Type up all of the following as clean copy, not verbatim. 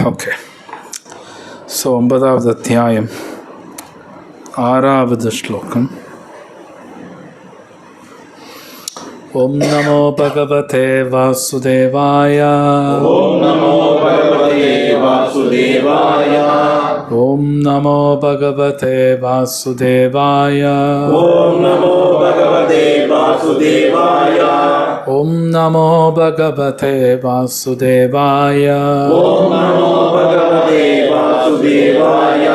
Okay. So 9வது அத்தியாயம் 6வது ஸ்லோகம். ஓம் நமோ பகவதே வாசுதேவாய. ஓம் நமோ பகவதே வாசுதேவாய. ஓம் நமோ பகவதே வாசுதேவாய. ஓம் நமோ பகவதே வாசுதேவாய. ஓம் நமோ பகவதே வாசுதேவாய. ஓம் நமோ பகவதே வாசுதேவாய.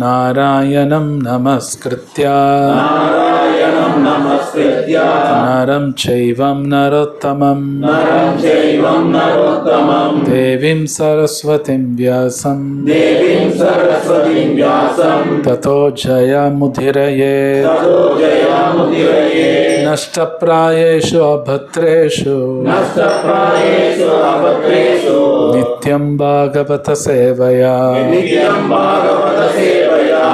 நாராயணம் நமஸ்கிருத்ய நாராயணம் நமஸ்கிருத்ய நரம் சைவம் நரோத்தமம் நரம் சைவம் நரோத்தமம் தேவீம் சரஸ்வதிம் வியாசம் தேவீம் சரஸ்வதிம் வியாசம் ததோ ஜயமுதிரயே ததோ ஜயமுதிரயே நஷ்டப்ராயேஷு அபத்ரேஷு நஷ்டப்ராயேஷு அபத்ரேஷு நித்யம் பாகவத சேவயா நித்யம் பாகவத சேவயா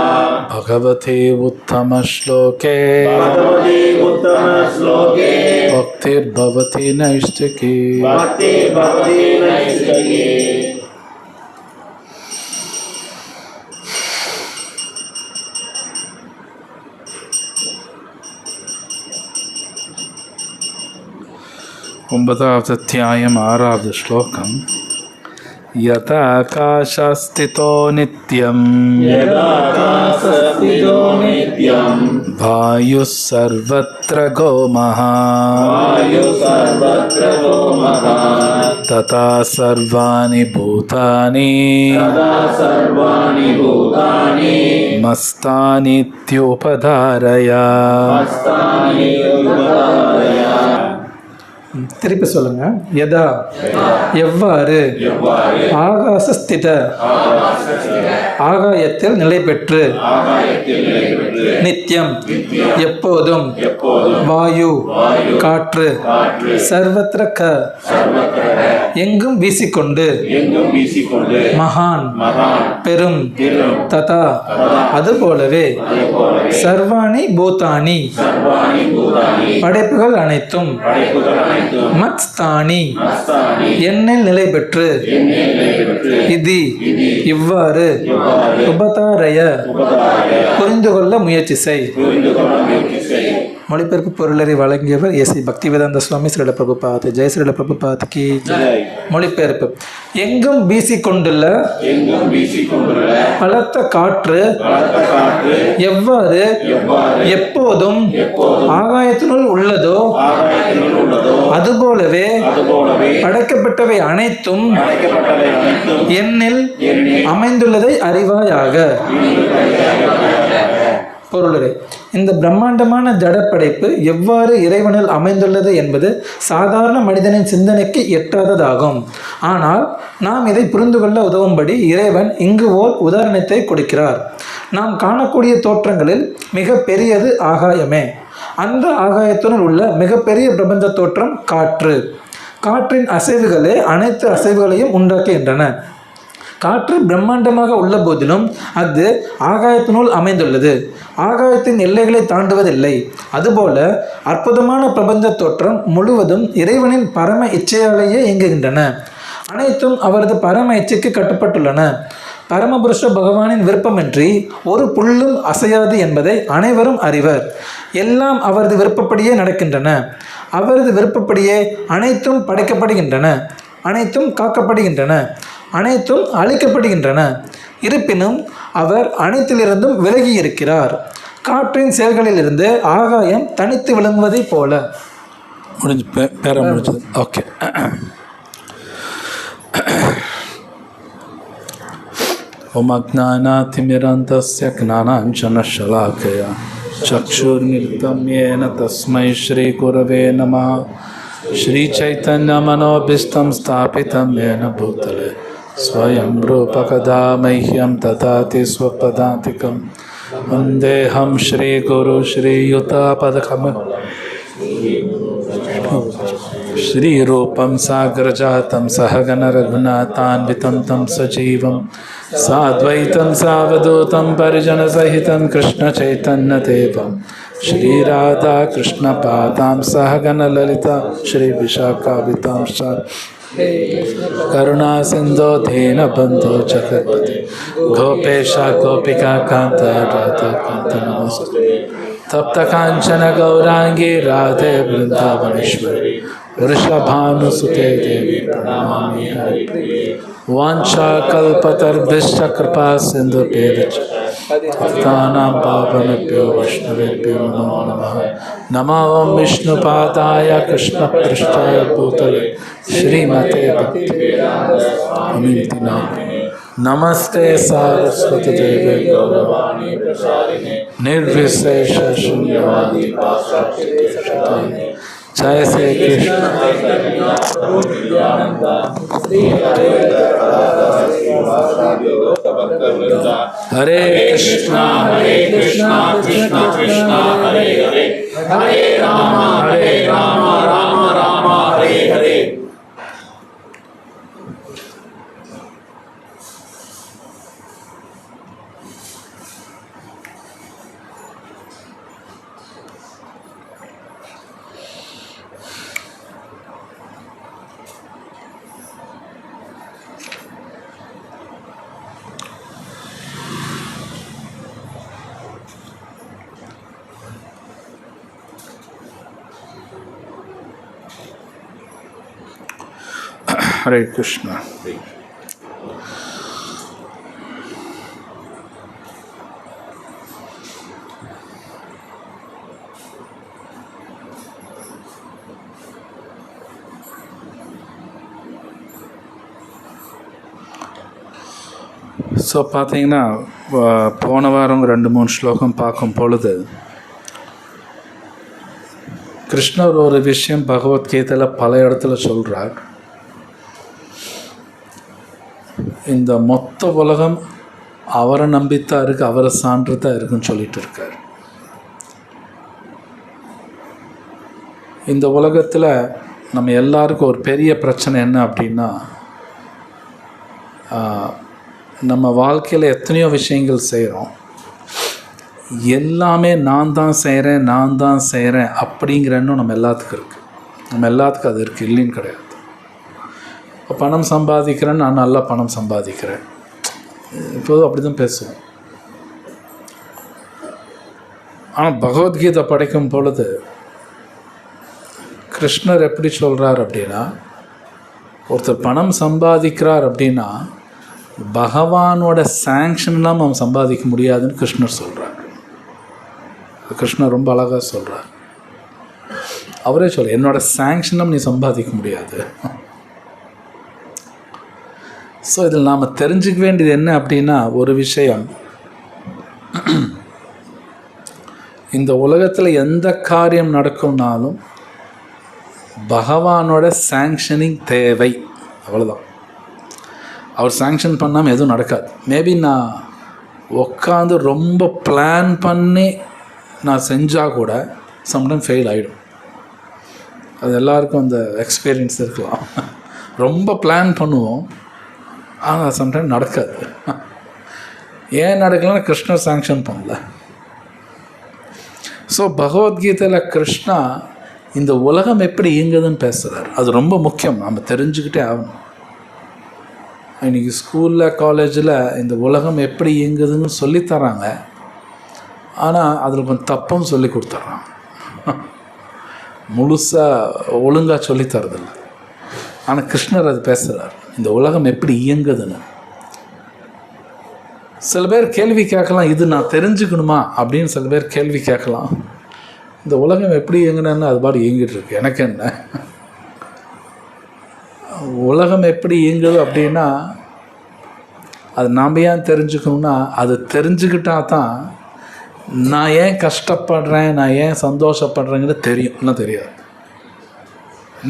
பகவதி உத்தம ஸ்லோகே பகவதி உத்தம ஸ்லோகே பக்திர்பவதி நைஷ்டிகி. பக்தி பக்தி நைஷ்டிகி. ஒன்பதாவது அத்தியாயம் 6வது ஸ்லோகம். யதா ஆகாசஸ்திதோ நித்யம் யதாகாசஸ்திதோ நித்யம் வாயுஸ் சர்வத்ர கோமஹः வாயு சர்வத்ர கோமஹः ததா சர்வாணி பூதானி ததா சர்வாணி பூதானி மஸ்தானித்யுபதாரய. மஸ்தானி உபதாரய. திருப்பி சொல்லுங்க. யதா எவ்வாறு ஆகாசஸ்தித ஆகாயத்தில் நிலை பெற்று நித்தியம் எப்போதும் வாயு காற்று சர்வத்ர எங்கும் வீசிக்கொண்டு மகான் பெரும் ததா அதுபோலவே சர்வாணி பூதானி படைப்புகள் அனைத்தும் மத்ஸ்தானி எண்ணில் நிலை பெற்று இது இவ்வாறு உபதாரய புரிந்து கொள்ள முயற்சி செய். மொழிபெயர்ப்பு பொருளரை வழங்கியவர் ஏசி பக்திவேதாந்த சுவாமி ஸ்ரீல பிரபுபாத். ஜெய் ஸ்ரீல பிரபுபாத் கி. மொழிபெயர்ப்பு. எங்கும் வீசிக்கொண்டுள்ள பலத்த காற்று எவ்வாறு எப்போதும் ஆகாயத்தினுள் உள்ளதோ அதுபோலவே படைக்கப்பட்டவை அனைத்தும் எண்ணில் அமைந்துள்ளதை அறிவாயாக. பொருளரை. இந்த பிரம்மாண்டமான ஜடப்படைப்பு எவ்வாறு இறைவனில் அமைந்துள்ளது என்பது சாதாரண மனிதனின் சிந்தனைக்கு எட்டாததாகும். ஆனால் நாம் இதை புரிந்து கொள்ள உதவும்படி இறைவன் இங்கு ஓர் உதாரணத்தை கொடுக்கிறார். நாம் காணக்கூடிய தோற்றங்களில் மிக பெரியது ஆகாயமே. அந்த ஆகாயத்தினுள் உள்ள மிகப்பெரிய பிரபஞ்ச தோற்றம் காற்று. காற்றின் அசைவுகளே அனைத்து அசைவுகளையும் உண்டாக்குகின்றன. காற்று பிரம்மாண்டமாக உள்ள போதிலும் அது ஆகாயத்தினுள் அமைந்துள்ளது. ஆகாயத்தின் எல்லைகளை தாண்டுவதில்லை. அதுபோல அற்புதமான பிரபஞ்ச தோற்றம் முழுவதும் இறைவனின் பரம இச்சையாலேயே இயங்குகின்றன. அனைத்தும் அவரது பரம இச்சைக்கு கட்டுப்பட்டுள்ளன. பரமபுருஷ பகவானின் விருப்பமின்றி ஒரு புல்லும் அசையாது என்பதை அனைவரும் அறிவர். எல்லாம் அவரது விருப்பப்படியே நடக்கின்றன. அவரது விருப்பப்படியே அனைத்தும் படைக்கப்படுகின்றன, அனைத்தும் காக்கப்படுகின்றன, அனைத்தும் அழிக்கப்படுகின்றன. இருப்பினும் அவர் அனைத்திலிருந்தும் விலகி இருக்கிறார். காற்றின் செயல்களிலிருந்து ஆகாயம் தனித்து விளங்குவதை போல. முடிஞ்சு பேர முடிஞ்சது. ஓகே. ஓம் அஜ்ஞானாதிமிரந்தஸ்ய ஞானாஞ்சனஷலாக்கயா சக்ஷுர்மிலிதம் யேன தஸ்மை ஸ்ரீ குரவே நமः. ஸ்ரீ சைத்தன்ய மனோபீஷ்டம் ஸ்தாபிதம் யேன பூதலே ஸ்வயம் ரூபகதா மஹ்யம் ததாதி ஸ்வபதாந்திகம். வந்தேஹம் ஸ்ரீ குரு ஸ்ரீயுதாபதகம் श्रीरूपं साग्रजातं सहगण रघुनाथान्वितं तं सजीवं साद्वैतं सावधूतं परिजनसहितं कृष्णचैतन्यदेवं श्रीराधाकृष्णपादां सहगण ललिता श्रीविशाखावितां करुणा सिंधो दीनबन्धो जगत्पते गोपेश गोपिका कान्त राधा कान्त नमोस्तुते तप्त कांचन गौरांगी राधे वृंदावनेश्वरी वृषभानुसुते देवी प्रणमामि हरिप्रिये वाञ्छाकल्पतरुभ्यश्च कृपा सिन्धुभ्यश्च पतितानां पावनेभ्यो वैष्णवेभ्यो नमो नमः। नमो विष्णुपादाय कृष्णपृष्ठाय भूतले श्रीमते भक्तिवेदान्त नामिने नमस्ते सारस्वती देवे गौरवाणी प्रसारिणे निर्विशेष शून्यवादी पाश्चात्य जय श्री कृष्ण हरे कृष्णा कृष्णा कृष्णा हरे हरे हरे राम राम राम हरे हरे। हरे कृष्णा। ஸோ பார்த்தீங்கன்னா போன வாரம் 2-3 ஸ்லோகம் பார்க்கும் பொழுது கிருஷ்ணர் ஒரு விஷயம் பகவத்கீதையில் பல இடத்துல சொல்கிறார். இந்த மொத்த உலகம் அவரை நம்பித்தான் இருக்குது, அவரை சான்று தான் இருக்குன்னு சொல்லிட்டு இருக்கார். இந்த உலகத்தில் நம்ம எல்லாருக்கும் ஒரு பெரிய பிரச்சனை என்ன அப்படின்னா, நம்ம வாழ்க்கையில் எத்தனையோ விஷயங்கள் செய்கிறோம், எல்லாமே நான் தான் செய்கிறேன் அப்படிங்கிற எண்ணம் நம்ம எல்லாத்துக்கும் இருக்குது. நம்ம எல்லாத்துக்கும் அது இருக்குது, இல்லைன்னு கிடையாது. இப்போ பணம் சம்பாதிக்கிறேன், நான் நல்லா பணம் சம்பாதிக்கிறேன், இப்போதும் அப்படி தான் பேசுவோம். ஆனால் பகவத்கீதை படிக்கும் பொழுது கிருஷ்ணர் எப்படி சொல்கிறார் அப்படின்னா, ஒருத்தர் பணம் சம்பாதிக்கிறார் அப்படின்னா பகவானோட சாங்ஷன் இல்லாமல் அவன் சம்பாதிக்க முடியாதுன்னு கிருஷ்ணர் சொல்கிறார். கிருஷ்ணர் ரொம்ப அழகாக சொல்கிறார். அவரே சொல்ல, என்னோட சாங்ஷனும் நீ சம்பாதிக்க முடியாது. ஸோ இதில் நாம் தெரிஞ்சுக்க வேண்டியது என்ன அப்படின்னா, ஒரு விஷயம், இந்த உலகத்தில் எந்த காரியம் நடக்கும்னாலும் பகவானோட சாங்ஷனிங் தேவை, அவ்வளோதான். அவர் சாங்ஷன் பண்ணாமல் எதுவும் நடக்காது. மேபி நான் உட்காந்து ரொம்ப பிளான் பண்ணி நான் செஞ்சால் கூட சம்டைம் ஃபெயில் ஆகிடும். அது எல்லாருக்கும் அந்த எக்ஸ்பீரியன்ஸ் இருக்கலாம். ரொம்ப பிளான் பண்ணுவோம், ஆனால் சம்டைம் நடக்காது. ஏன் நடக்கலைன்னா கிருஷ்ணர் சாங்ஷன் பண்ணல. ஸோ பகவத்கீதையில் கிருஷ்ணா இந்த உலகம் எப்படி இயங்குதுன்னு பேசுகிறார். அது ரொம்ப முக்கியம், நம்ம தெரிஞ்சுக்கிட்டே ஆகணும். இன்றைக்கி ஸ்கூலில் காலேஜில் இந்த உலகம் எப்படி இயங்குதுன்னு சொல்லித்தராங்க, ஆனால் அதில் கொஞ்சம் தப்பும் சொல்லி கொடுத்துட்றாங்க. முழுசாக ஒழுங்காக சொல்லித்தரதில்ல. ஆனால் கிருஷ்ணர் அது பேசுகிறார், இந்த உலகம் எப்படி இயங்குதுன்னு. சில பேர் கேள்வி கேட்கலாம், இது நான் தெரிஞ்சுக்கணுமா அப்படின்னு சில பேர் கேள்வி கேட்கலாம். இந்த உலகம் எப்படி இயங்குனேன்னு அது பாடு இயங்கிட்டு இருக்கு, எனக்கு என்ன. உலகம் எப்படி இயங்குது அப்படின்னா அது நாம் ஏன் தெரிஞ்சுக்கணும்னா, அது தெரிஞ்சுக்கிட்டா தான் நான் ஏன் கஷ்டப்படுறேன், நான் ஏன் சந்தோஷப்படுறேங்கிறது தெரியும். இன்னும் தெரியாது,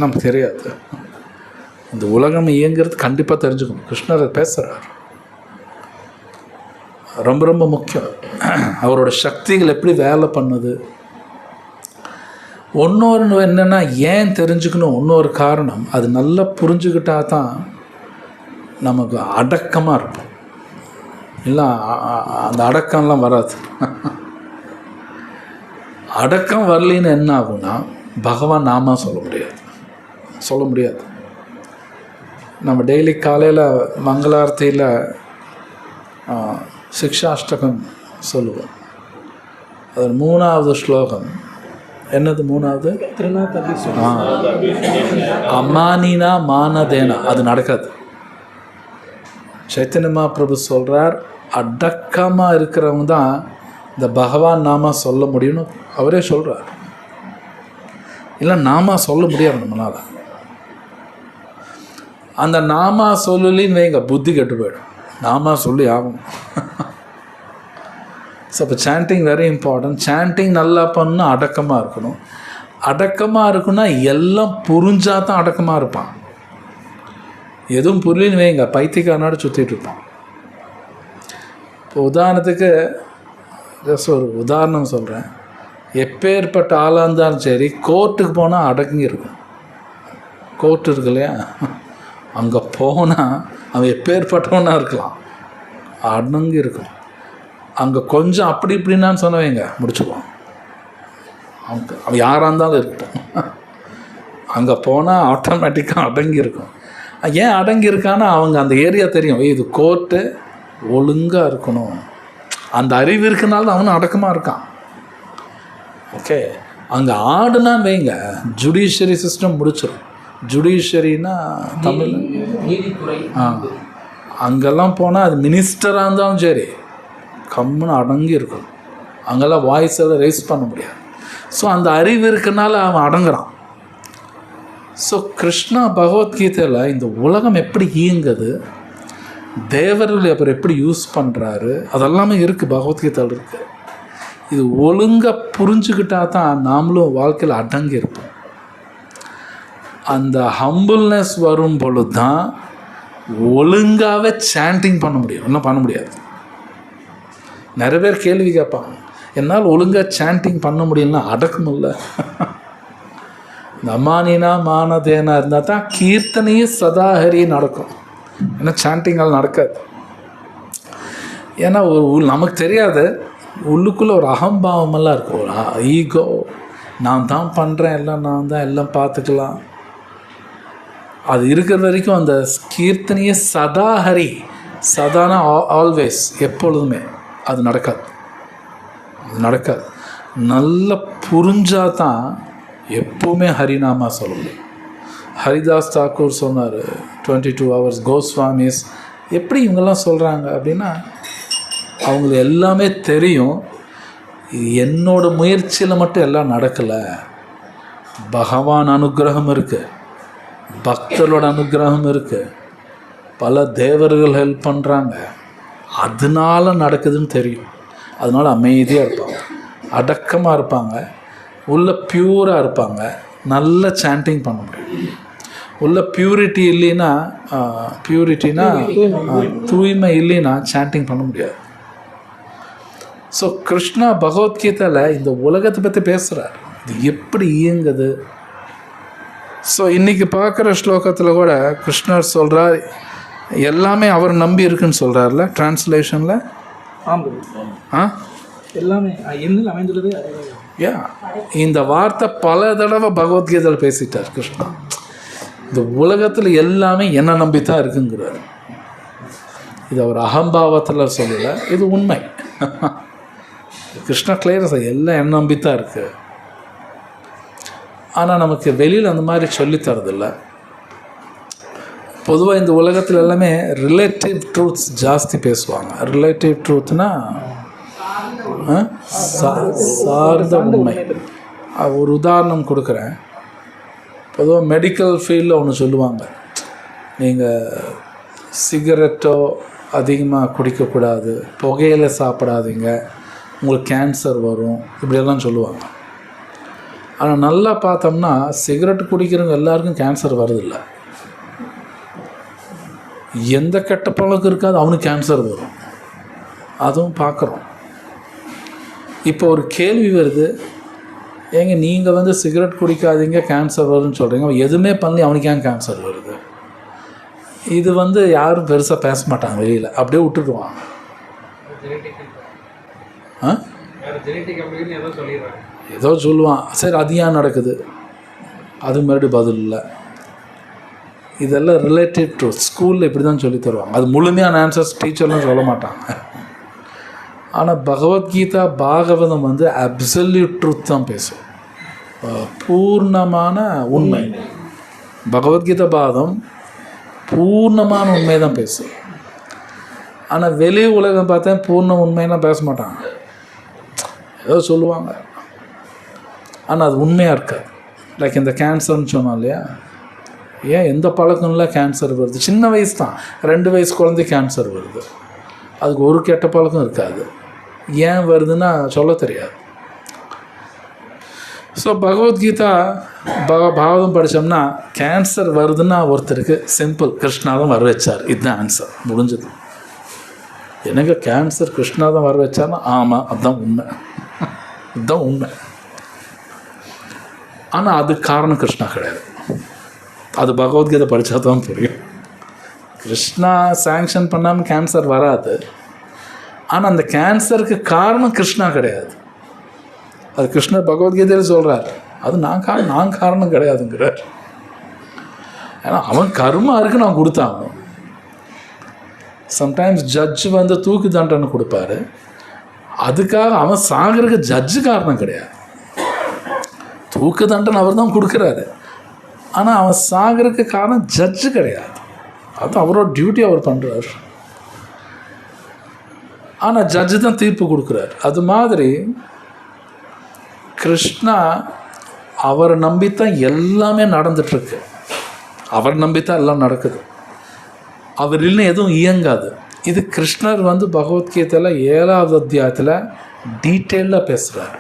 நமக்கு தெரியாது. இந்த உலகம் இயங்கிறது கண்டிப்பாக தெரிஞ்சுக்கணும். கிருஷ்ணர் பேசுகிறார், ரொம்ப ரொம்ப முக்கியம். அவரோட சக்திகள் எப்படி வேலை பண்ணுது. இன்னொரு என்னென்னா, ஏன் தெரிஞ்சுக்கணும், இன்னொரு காரணம், அது நல்லா புரிஞ்சுக்கிட்டா தான் நமக்கு அடக்கமாக இருக்கும். இல்லை அந்த அடக்கம்லாம் வராது. அடக்கம் வரலின்னு என்ன ஆகும்னா, பகவான் நாம சொல்ல முடியாது. நம்ம டெய்லி காலையில் மங்களார்த்தியில் சிக்ஷாஷ்டகம் சொல்லுவோம். அது 3வது ஸ்லோகம். என்னது 3வது? அமானினா மானதேனா. அது நடக்காது. சைத்தன்ய மகாபிரபு சொல்கிறார், அடக்கமாக இருக்கிறவங்க தான் இந்த பகவான் நாமா சொல்ல முடியும்னு அவரே சொல்கிறார். இல்லை நாமா சொல்ல முடியாது நம்மளால். அந்த நாமா சொல்லலின்னு வைங்க, புத்தி கெட்டு போயிடும். நாமா சொல்லி ஆகும். ஸோ இப்போ சாண்டிங் வெரி இம்பார்ட்டன்ட். சாண்டிங் நல்லா பண்ணால் அடக்கமாக இருக்கணும். அடக்கமாக இருக்குன்னா எல்லாம் புரிஞ்சால் தான் அடக்கமாக இருப்பான். எதுவும் புரியலன்னு வைங்க, பைத்தியக்காரனோட சுற்றிட்டு இருப்பான். இப்போ உதாரணத்துக்கு ஜஸ்ட் ஒரு உதாரணம் சொல்கிறேன். எப்பேற்பட்ட ஆளாக இருந்தாலும் சரி, கோர்ட்டுக்கு போனால் அடங்கி இருக்கும். கோர்ட்டு இருக்கு இல்லையா, அங்கே போனால் அவன் எப்பேற்பட்டவனாக இருக்கலாம், அடங்கி இருக்கும். அங்கே கொஞ்சம் அப்படி இப்படின்னான்னு சொன்னவங்க முடிச்சுக்குவான். அவன் யாராக இருந்தாலும் இருக்கட்டும், அங்கே போனால் ஆட்டோமேட்டிக்காக அடங்கி இருக்கும். ஏன் அடங்கி இருக்கான்னா அவங்க அந்த ஏரியா தெரியும், இது கோர்ட்டு, ஒழுங்காக இருக்கணும். அந்த அறிவு இருக்கனால அவனும் அடக்கமாக இருக்கான். ஓகே, அங்கே ஆடுனான்னு வைங்க, ஜுடிஷியரி சிஸ்டம் முடிச்சிடும். ஜுடிஷியரின்னா தமிழ் நீதித்துறை. அங்கெல்லாம் போனால் அது மினிஸ்டராக இருந்தாலும் சரி, கம்முன்னு அடங்கி இருக்கும். அங்கெல்லாம் வாய்ஸ் எல்லாம் ரைஸ் பண்ண முடியாது. ஸோ அந்த அறிவு இருக்கனால அவன் அடங்குறான். ஸோ கிருஷ்ணா பகவத்கீதையில் இந்த உலகம் எப்படி இயங்குது, தேவர்கள் அப்புறம் எப்படி யூஸ் பண்ணுறாரு, அதெல்லாமே இருக்குது பகவத்கீதையில் இருக்குது. இது ஒழுங்காக புரிஞ்சுக்கிட்டா தான் நாமளும் வாழ்க்கையில் அடங்கி இருப்போம். அந்த ஹம்பிள்னஸ் வரும் பொழுது தான் ஒழுங்காகவே சாண்டிங் பண்ண முடியும். இன்னும் பண்ண முடியாது. நிறைய பேர் கேள்வி கேட்பாங்க, என்னால் ஒழுங்காக சாண்டிங் பண்ண முடியலன்னா அடக்கம் இல்லை. இந்த அமானினா மானதேனா இருந்தால் தான் கீர்த்தனையும் சதாஹரி நடக்கும். ஏன்னா சாண்டிங்கால் நடக்காது. ஏன்னா ஒரு நமக்கு தெரியாது, உள்ளுக்குள்ளே ஒரு அகம்பாவமெல்லாம் இருக்கும், ஒரு ஈகோ. நான் தான் பண்ணுறேன், எல்லாம் நான் தான், எல்லாம் பார்த்துக்கலாம். அது இருக்கிற வரைக்கும் அந்த கீர்த்தனையே சதாஹரி, சதானா ஆல்வேஸ், எப்பொழுதுமே அது நடக்காது. அது நடக்காது. நல்லா புரிஞ்சால் தான் எப்போவுமே ஹரிநாமா சொல்ல முடியும். ஹரிதாஸ் தாக்கூர் சொன்னார், 22 hours கோஸ்வாமிஸ். எப்படி இவங்கெல்லாம் சொல்கிறாங்க அப்படின்னா, அவங்களுக்கு எல்லாமே தெரியும். என்னோட முயற்சியில் மட்டும் எல்லாம் நடக்கலை, பகவான் அனுகிரகம் இருக்குது, பக்தர்களோட அனுகிரகம் இருக்குது, பல தேவர்கள் ஹெல்ப் பண்ணுறாங்க, அதனால நடக்குதுன்னு தெரியும். அதனால் அமைதியாக இருப்பாங்க, அடக்கமாக இருப்பாங்க, உள்ள பியூராக இருப்பாங்க, நல்ல சாண்டிங் பண்ண முடியும். உள்ள பியூரிட்டி இல்லைன்னா, பியூரிட்டினா தூய்மை இல்லைன்னா சாண்டிங் பண்ண முடியாது. ஸோ கிருஷ்ணா பகவத்கீதையில் இந்த உலகத்தை பற்றி பேசுகிறார், இது எப்படி இயங்குது. ஸோ இன்றைக்கி பார்க்குற ஸ்லோகத்தில் கூட கிருஷ்ணர் சொல்கிறார், எல்லாமே அவர் நம்பி இருக்குன்னு சொல்கிறார்ல டிரான்ஸ்லேஷனில். எல்லாமே என்னில் அமைந்துள்ளது. இந்த வார்த்தை பல தடவை பகவத்கீதையில் பேசிட்டார் கிருஷ்ணா. இந்த உலகத்தில் எல்லாமே என்னை நம்பித்தான் இருக்குங்கிறார். இது அவர் அகம்பாவத்தில் சொல்லலை, இது உண்மை. கிருஷ்ணா கிளியர், எல்லாம் என்னை நம்பித்தான் இருக்குது. ஆனால் நமக்கு வெளியில் அந்த மாதிரி சொல்லித்தரதில்லை. பொதுவாக இந்த உலகத்தில் எல்லாமே ரிலேட்டிவ் ட்ரூத்ஸ் ஜாஸ்தி பேசுவாங்க. ரிலேட்டிவ் ட்ரூத்னா சார்ந்த உண்மை. ஒரு உதாரணம் கொடுக்குறேன். பொதுவாக மெடிக்கல் ஃபீல்டில் ஒன்று சொல்லுவாங்க, நீங்கள் சிகரெட்டோ அதிகமாக குடிக்கக்கூடாது, புகையில சாப்பிடாதீங்க, உங்களுக்கு கேன்சர் வரும், இப்படியெல்லாம் சொல்லுவாங்க. ஆனால் நல்லா பார்த்தோம்னா சிகரெட் குடிக்கிறவங்க எல்லாருக்கும் கேன்சர் வருதில்லை. எந்த கெட்ட பழக்கம் இருக்காது அவனுக்கு கேன்சர் வரும், அதுவும் பார்க்குறோம். இப்போ ஒரு கேள்வி வருது, ஏங்க நீங்கள் சிகரெட் குடிக்காதீங்க கேன்சர் வருதுன்னு சொல்கிறீங்க, அவன் எதுவுமே பண்ணி அவனுக்கு ஏன் கேன்சர் வருது? இது யாரும் பெருசாக பேச மாட்டாங்க வெளியில், அப்படியே விட்டுடுவாங்க. ஏதோ சொல்லுவான், சரி அது ஏன் நடக்குது, அது மறுபடியும் பதில் இல்லை. இதெல்லாம் ரிலேட்டிவ் ட்ரூத். ஸ்கூலில் இப்படி தான் சொல்லி தருவாங்க. அது முழுமையான ஆன்சர்ஸ் டீச்சர்லாம் சொல்ல மாட்டாங்க. ஆனால் பகவத்கீதா பாகவதம் வந்து அப்சல்யூட் ட்ரூத் தான் பேசும், பூர்ணமான உண்மை. பகவத்கீதா பாகம் பூர்ணமான உண்மை தான் பேசும். ஆனால் வெளி உலகம் பார்த்தா பூர்ண உண்மையெல்லாம் பேச மாட்டாங்க, ஏதோ சொல்லுவாங்க. ஆனால் அது உண்மையாக இருக்காது. லைக் இந்த கேன்சர்னு சொன்னோம் இல்லையா, ஏன் எந்த பழக்கம்ல கேன்சர் வருது? சின்ன வயசு தான், 2 வயசு குழந்தை கேன்சர் வருது. அதுக்கு ஒரு கெட்ட பழக்கம் இருக்காது. ஏன் வருதுன்னா சொல்ல தெரியாது. ஸோ பகவத்கீதா பாகவதம் படித்தோம்னா கேன்சர் வருதுன்னா ஒருத்தருக்கு சிம்பிள், கிருஷ்ணா தான் வர வச்சார், இதுதான் ஆன்சர், முடிஞ்சது. எனக்கு கேன்சர் கிருஷ்ணா தான் வர வச்சார்னா ஆமாம், அதுதான் உண்மை, இதுதான் உண்மை. ஆனால் அதுக்கு காரணம் கிருஷ்ணா கிடையாது. அது பகவத்கீதை படித்தா தான் புரியும். கிருஷ்ணா சாங்ஷன் பண்ணாமல் கேன்சர் வராது. ஆனால் அந்த கேன்சருக்கு காரணம் கிருஷ்ணா கிடையாது. அது கிருஷ்ணர் பகவத்கீதையில் சொல்கிறார், அது நான் காரணம் கிடையாதுங்கிறார். ஏன்னா அவன் கர்மா இருக்கு, நான் கொடுத்தான். சம்டைம்ஸ் ஜட்ஜு வந்து தூக்கு தண்டனை கொடுப்பாரு, அதுக்காக அவன் சாகிறதுக்கு ஜட்ஜு காரணம் கிடையாது. தூக்கு தண்டனை அவர் தான் கொடுக்குறாரு, ஆனால் அவன் சாகிறதுக்கு காரணம் ஜட்ஜு கிடையாது. அது அவரோட டியூட்டி அவர் பண்ணுறார். ஆனால் ஜட்ஜு தான் தீர்ப்பு கொடுக்குறார். அது மாதிரி கிருஷ்ணா அவரை நம்பித்தான் எல்லாமே நடந்துட்டுருக்கு. அவர் நம்பித்தான் எல்லாம் நடக்குது. அவர் இல்லை எதுவும் இயங்காது. இது கிருஷ்ணர் வந்து பகவத்கீதையில் 7வது அத்தியாயத்தில் டீட்டெயிலாக பேசுகிறார்.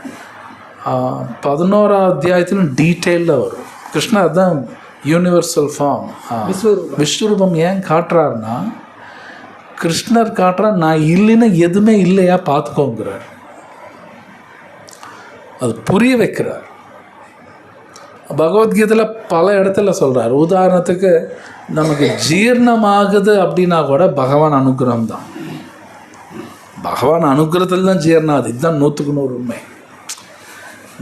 11வது அத்தியாயத்திலும் டீட்டெயிலில் வரும். கிருஷ்ணர் தான் யூனிவர்சல் ஃபார்ம், விஸ்வரூபம். ஏன் காட்டுறாருன்னா, கிருஷ்ணர் காட்டுறார் நான் இல்லைன்னா எதுவுமே இல்லையா பார்த்துக்கோங்கிறார். அது புரிய வைக்கிறார். பகவத்கீதையில் பல இடத்துல சொல்கிறார். உதாரணத்துக்கு நமக்கு ஜீரணமாகுது அப்படின்னா கூட பகவான் அனுகிரகம் தான். பகவான் அனுகிரகத்தில் தான் ஜீரணம் ஆகுது. இதுதான் 100க்கு 100 உண்மை.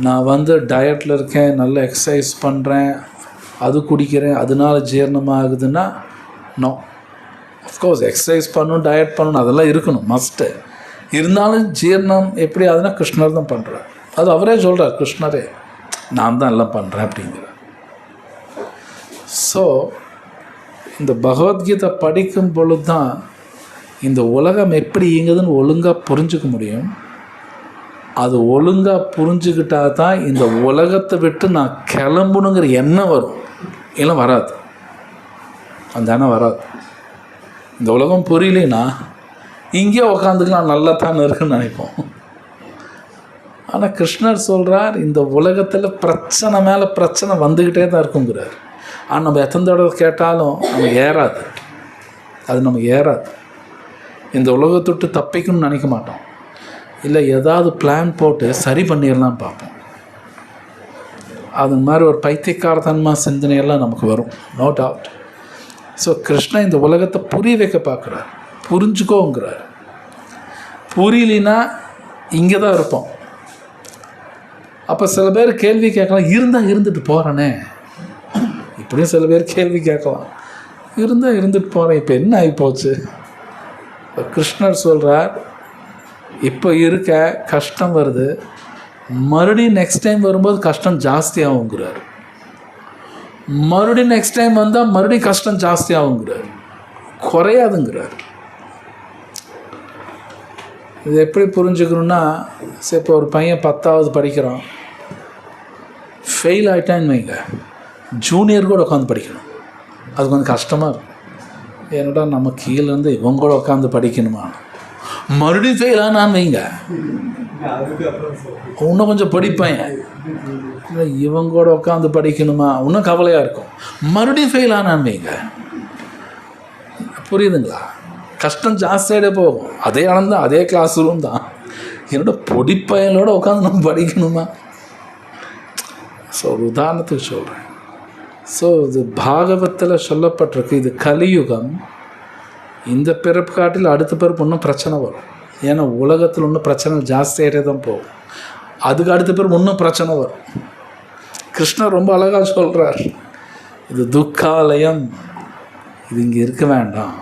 நான் வந்து டயட்டில் இருக்கேன், நல்ல எக்ஸசைஸ் பண்ணுறேன், அது குடிக்கிறேன், அதனால ஜீரணமாகுதுன்னா நோ. அஃப்கோர்ஸ் எக்ஸசைஸ் பண்ணணும், டயட் பண்ணணும், அதெல்லாம் இருக்கணும், மஸ்ட்டு. இருந்தாலும் ஜீரணம் எப்படி ஆகுதுன்னா கிருஷ்ணர் தான் பண்ணுறார். அது அவரே சொல்கிறார், கிருஷ்ணரே நான் தான் எல்லாம் பண்ணுறேன் அப்படிங்கிற. ஸோ இந்த பகவத்கீதை படிக்கும் பொழுது தான் இந்த உலகம் எப்படி இயங்குதுன்னு ஒழுங்காக புரிஞ்சுக்க முடியும். அது ஒழுங்காக புரிஞ்சுக்கிட்டா தான் இந்த உலகத்தை விட்டு நான் கிளம்பணுங்கிற எண்ணம் வரும். இல்லை வராது, அந்த எண்ணம் வராது. இந்த உலகம் புரியலைன்னா இங்கேயே உக்காந்துக்கலாம், நல்லா தானே இருக்குன்னு நினைப்போம். ஆனால் கிருஷ்ணர் சொல்கிறார், இந்த உலகத்தில் பிரச்சனை மேலே பிரச்சனை வந்துக்கிட்டே தான் இருக்குங்கிறார். ஆனால் நம்ம எத்தனை தடவை கேட்டாலும் நம்ம ஏறாது, அது நம்ம ஏறாது. இந்த உலகத்தொட்டு தப்பிக்கணும்னு நினைக்க மாட்டோம். இல்லை ஏதாவது பிளான் போட்டு சரி பண்ணிடலாம் பார்ப்போம். அது மாதிரி ஒரு பைத்தியக்காரத்தன்மா சிந்தனையெல்லாம் நமக்கு வரும், நோ டவுட். ஸோ கிருஷ்ணன் இந்த உலகத்தை புரிய வைக்க பார்க்குறார், புரிஞ்சுக்கோங்கிறார். புரியலினா இங்கே தான் இருப்போம். அப்போ சில பேர் கேள்வி கேட்கலாம், இருந்தால் இருந்துட்டு போகிறேனே, இப்படியும் சில பேர் கேள்வி கேட்கலாம், இருந்தால் இருந்துட்டு போகிறேன், இப்போ என்ன ஆகிப்போச்சு? கிருஷ்ணர் சொல்கிறார், இப்போ இருக்க கஷ்டம் வருது, மறுபடியும் நெக்ஸ்ட் டைம் வரும்போது கஷ்டம் ஜாஸ்தியாகுங்கிறார். மறுபடியும் நெக்ஸ்ட் டைம் வந்தால் மறுபடியும் கஷ்டம் ஜாஸ்தியாகுங்கிறார், குறையாதுங்கிறார். இது எப்படி புரிஞ்சுக்கணுன்னா, சரி இப்போ ஒரு பையன் 10வது படிக்கிறான், ஃபெயில் ஆகிட்டான்னு வைங்க, ஜூனியர் கூட உட்காந்து படிக்கணும். அது கொஞ்சம் கஷ்டமாக இருக்கும். ஏன்னாடா நம்ம கீழேருந்து இவங்க கூட உட்காந்து படிக்கணுமா, மறுபடியும் ஃபெயில் ஆனான்னு வைங்க, இன்னும் கொஞ்சம் படிப்பேன், இல்லை இவங்க கூட உட்காந்து படிக்கணுமா, இன்னும் கவலையாக இருக்கும். மறுபடியும் ஃபெயில் ஆனான்னு வைங்க, புரியுதுங்களா? கஷ்டம் ஜாஸ்தியாகிட்டே போகும். அதே ஆனந்தம், அதே கிளாஸ் ரூம் தான், என்னோட பொடிப்பயலோட உட்காந்து நம்ம படிக்கணுமா? ஸோ ஒரு உதாரணத்துக்கு சொல்கிறேன். ஸோ இது பாகவத்தில் சொல்லப்பட்டிருக்கு, இது கலியுகம். இந்த பிறப்பு காட்டில் அடுத்த பிறப்பு இன்னும் பிரச்சனை வரும். ஏன்னா உலகத்தில் இன்னும் பிரச்சனை ஜாஸ்தியாகிட்டே தான் போகும். அதுக்கு அடுத்த பிறப்பு இன்னும் பிரச்சனை வரும். கிருஷ்ணர் ரொம்ப அழகாக சொல்கிறார், இது துக்காலயம், இது இங்கே இருக்க வேண்டாம்.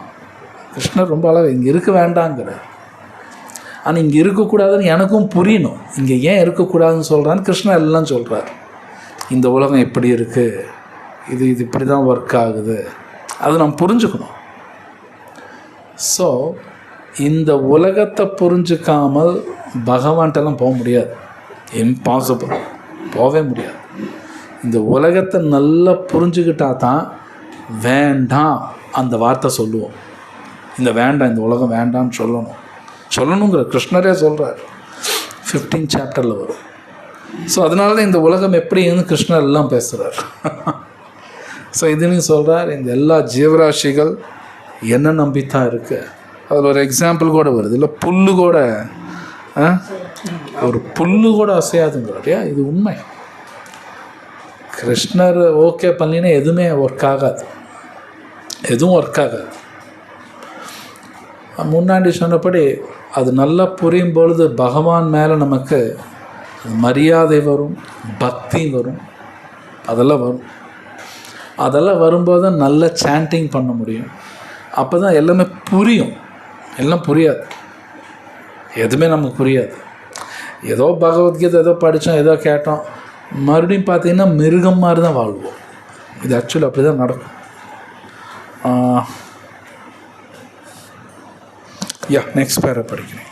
கிருஷ்ணர் ரொம்ப அழகாக இங்கே இருக்க வேண்டாங்கிறார். ஆனால் இங்கே இருக்கக்கூடாதுன்னு எனக்கும் புரியணும். இங்கே ஏன் இருக்கக்கூடாதுன்னு சொல்கிறான்னு கிருஷ்ணர் எல்லாம் சொல்கிறார். இந்த உலகம் எப்படி இருக்குது, இது இப்படி தான் ஒர்க் ஆகுது, அது நம்ம புரிஞ்சுக்கணும். ஸோ இந்த உலகத்தை புரிஞ்சுக்காமல் பகவான்கிட்டலாம் போக முடியாது. இம்பாசிபிள், போகவே முடியாது. இந்த உலகத்தை நல்லா புரிஞ்சுக்கிட்டா தான் வேண்டாம் அந்த வார்த்தை சொல்லுவோம். இந்த வேண்டாம், இந்த உலகம் வேண்டாம்னு சொல்லணுங்கிற கிருஷ்ணரே சொல்கிறார். 15 சாப்டரில் வரும். ஸோ அதனால தான் இந்த உலகம் எப்படின்னு கிருஷ்ணர் எல்லாம் பேசுகிறார். ஸோ இதுன்னு சொல்கிறார், இந்த எல்லா ஜீவராசிகள் என்ன நம்பித்தான் இருக்குது. அதில் ஒரு எக்ஸாம்பிள் கூட வருது, இல்லை புல்லு கூட ஒரு புல்லு கூட அசையாதுங்கிறார். இது உண்மை. கிருஷ்ணர் ஓகே பண்ணினா எதுவுமே ஒர்க் ஆகாது, எதுவும் ஒர்க் ஆகாது. முன்னாடி சொன்னபடி அது நல்லா புரியும் பொழுது பகவான் மேலே நமக்கு மரியாதை வரும், பக்தி வரும், அதெல்லாம் வரும். அதெல்லாம் வரும்போது தான் நல்ல சாண்டிங் பண்ண முடியும். அப்போ தான் எல்லாமே புரியும். எல்லாம் புரியாது, எதுவுமே நமக்கு புரியாது. ஏதோ பகவத்கீதை ஏதோ படித்தோம், ஏதோ கேட்டோம், மறுபடியும் பார்த்திங்கன்னா மிருகம் மாதிரி தான் வாழ்வோம். இது ஆக்சுவலி அப்படி தான் நடக்கும். நெக்ஸ்ட் பேரை படிக்கிறேன்.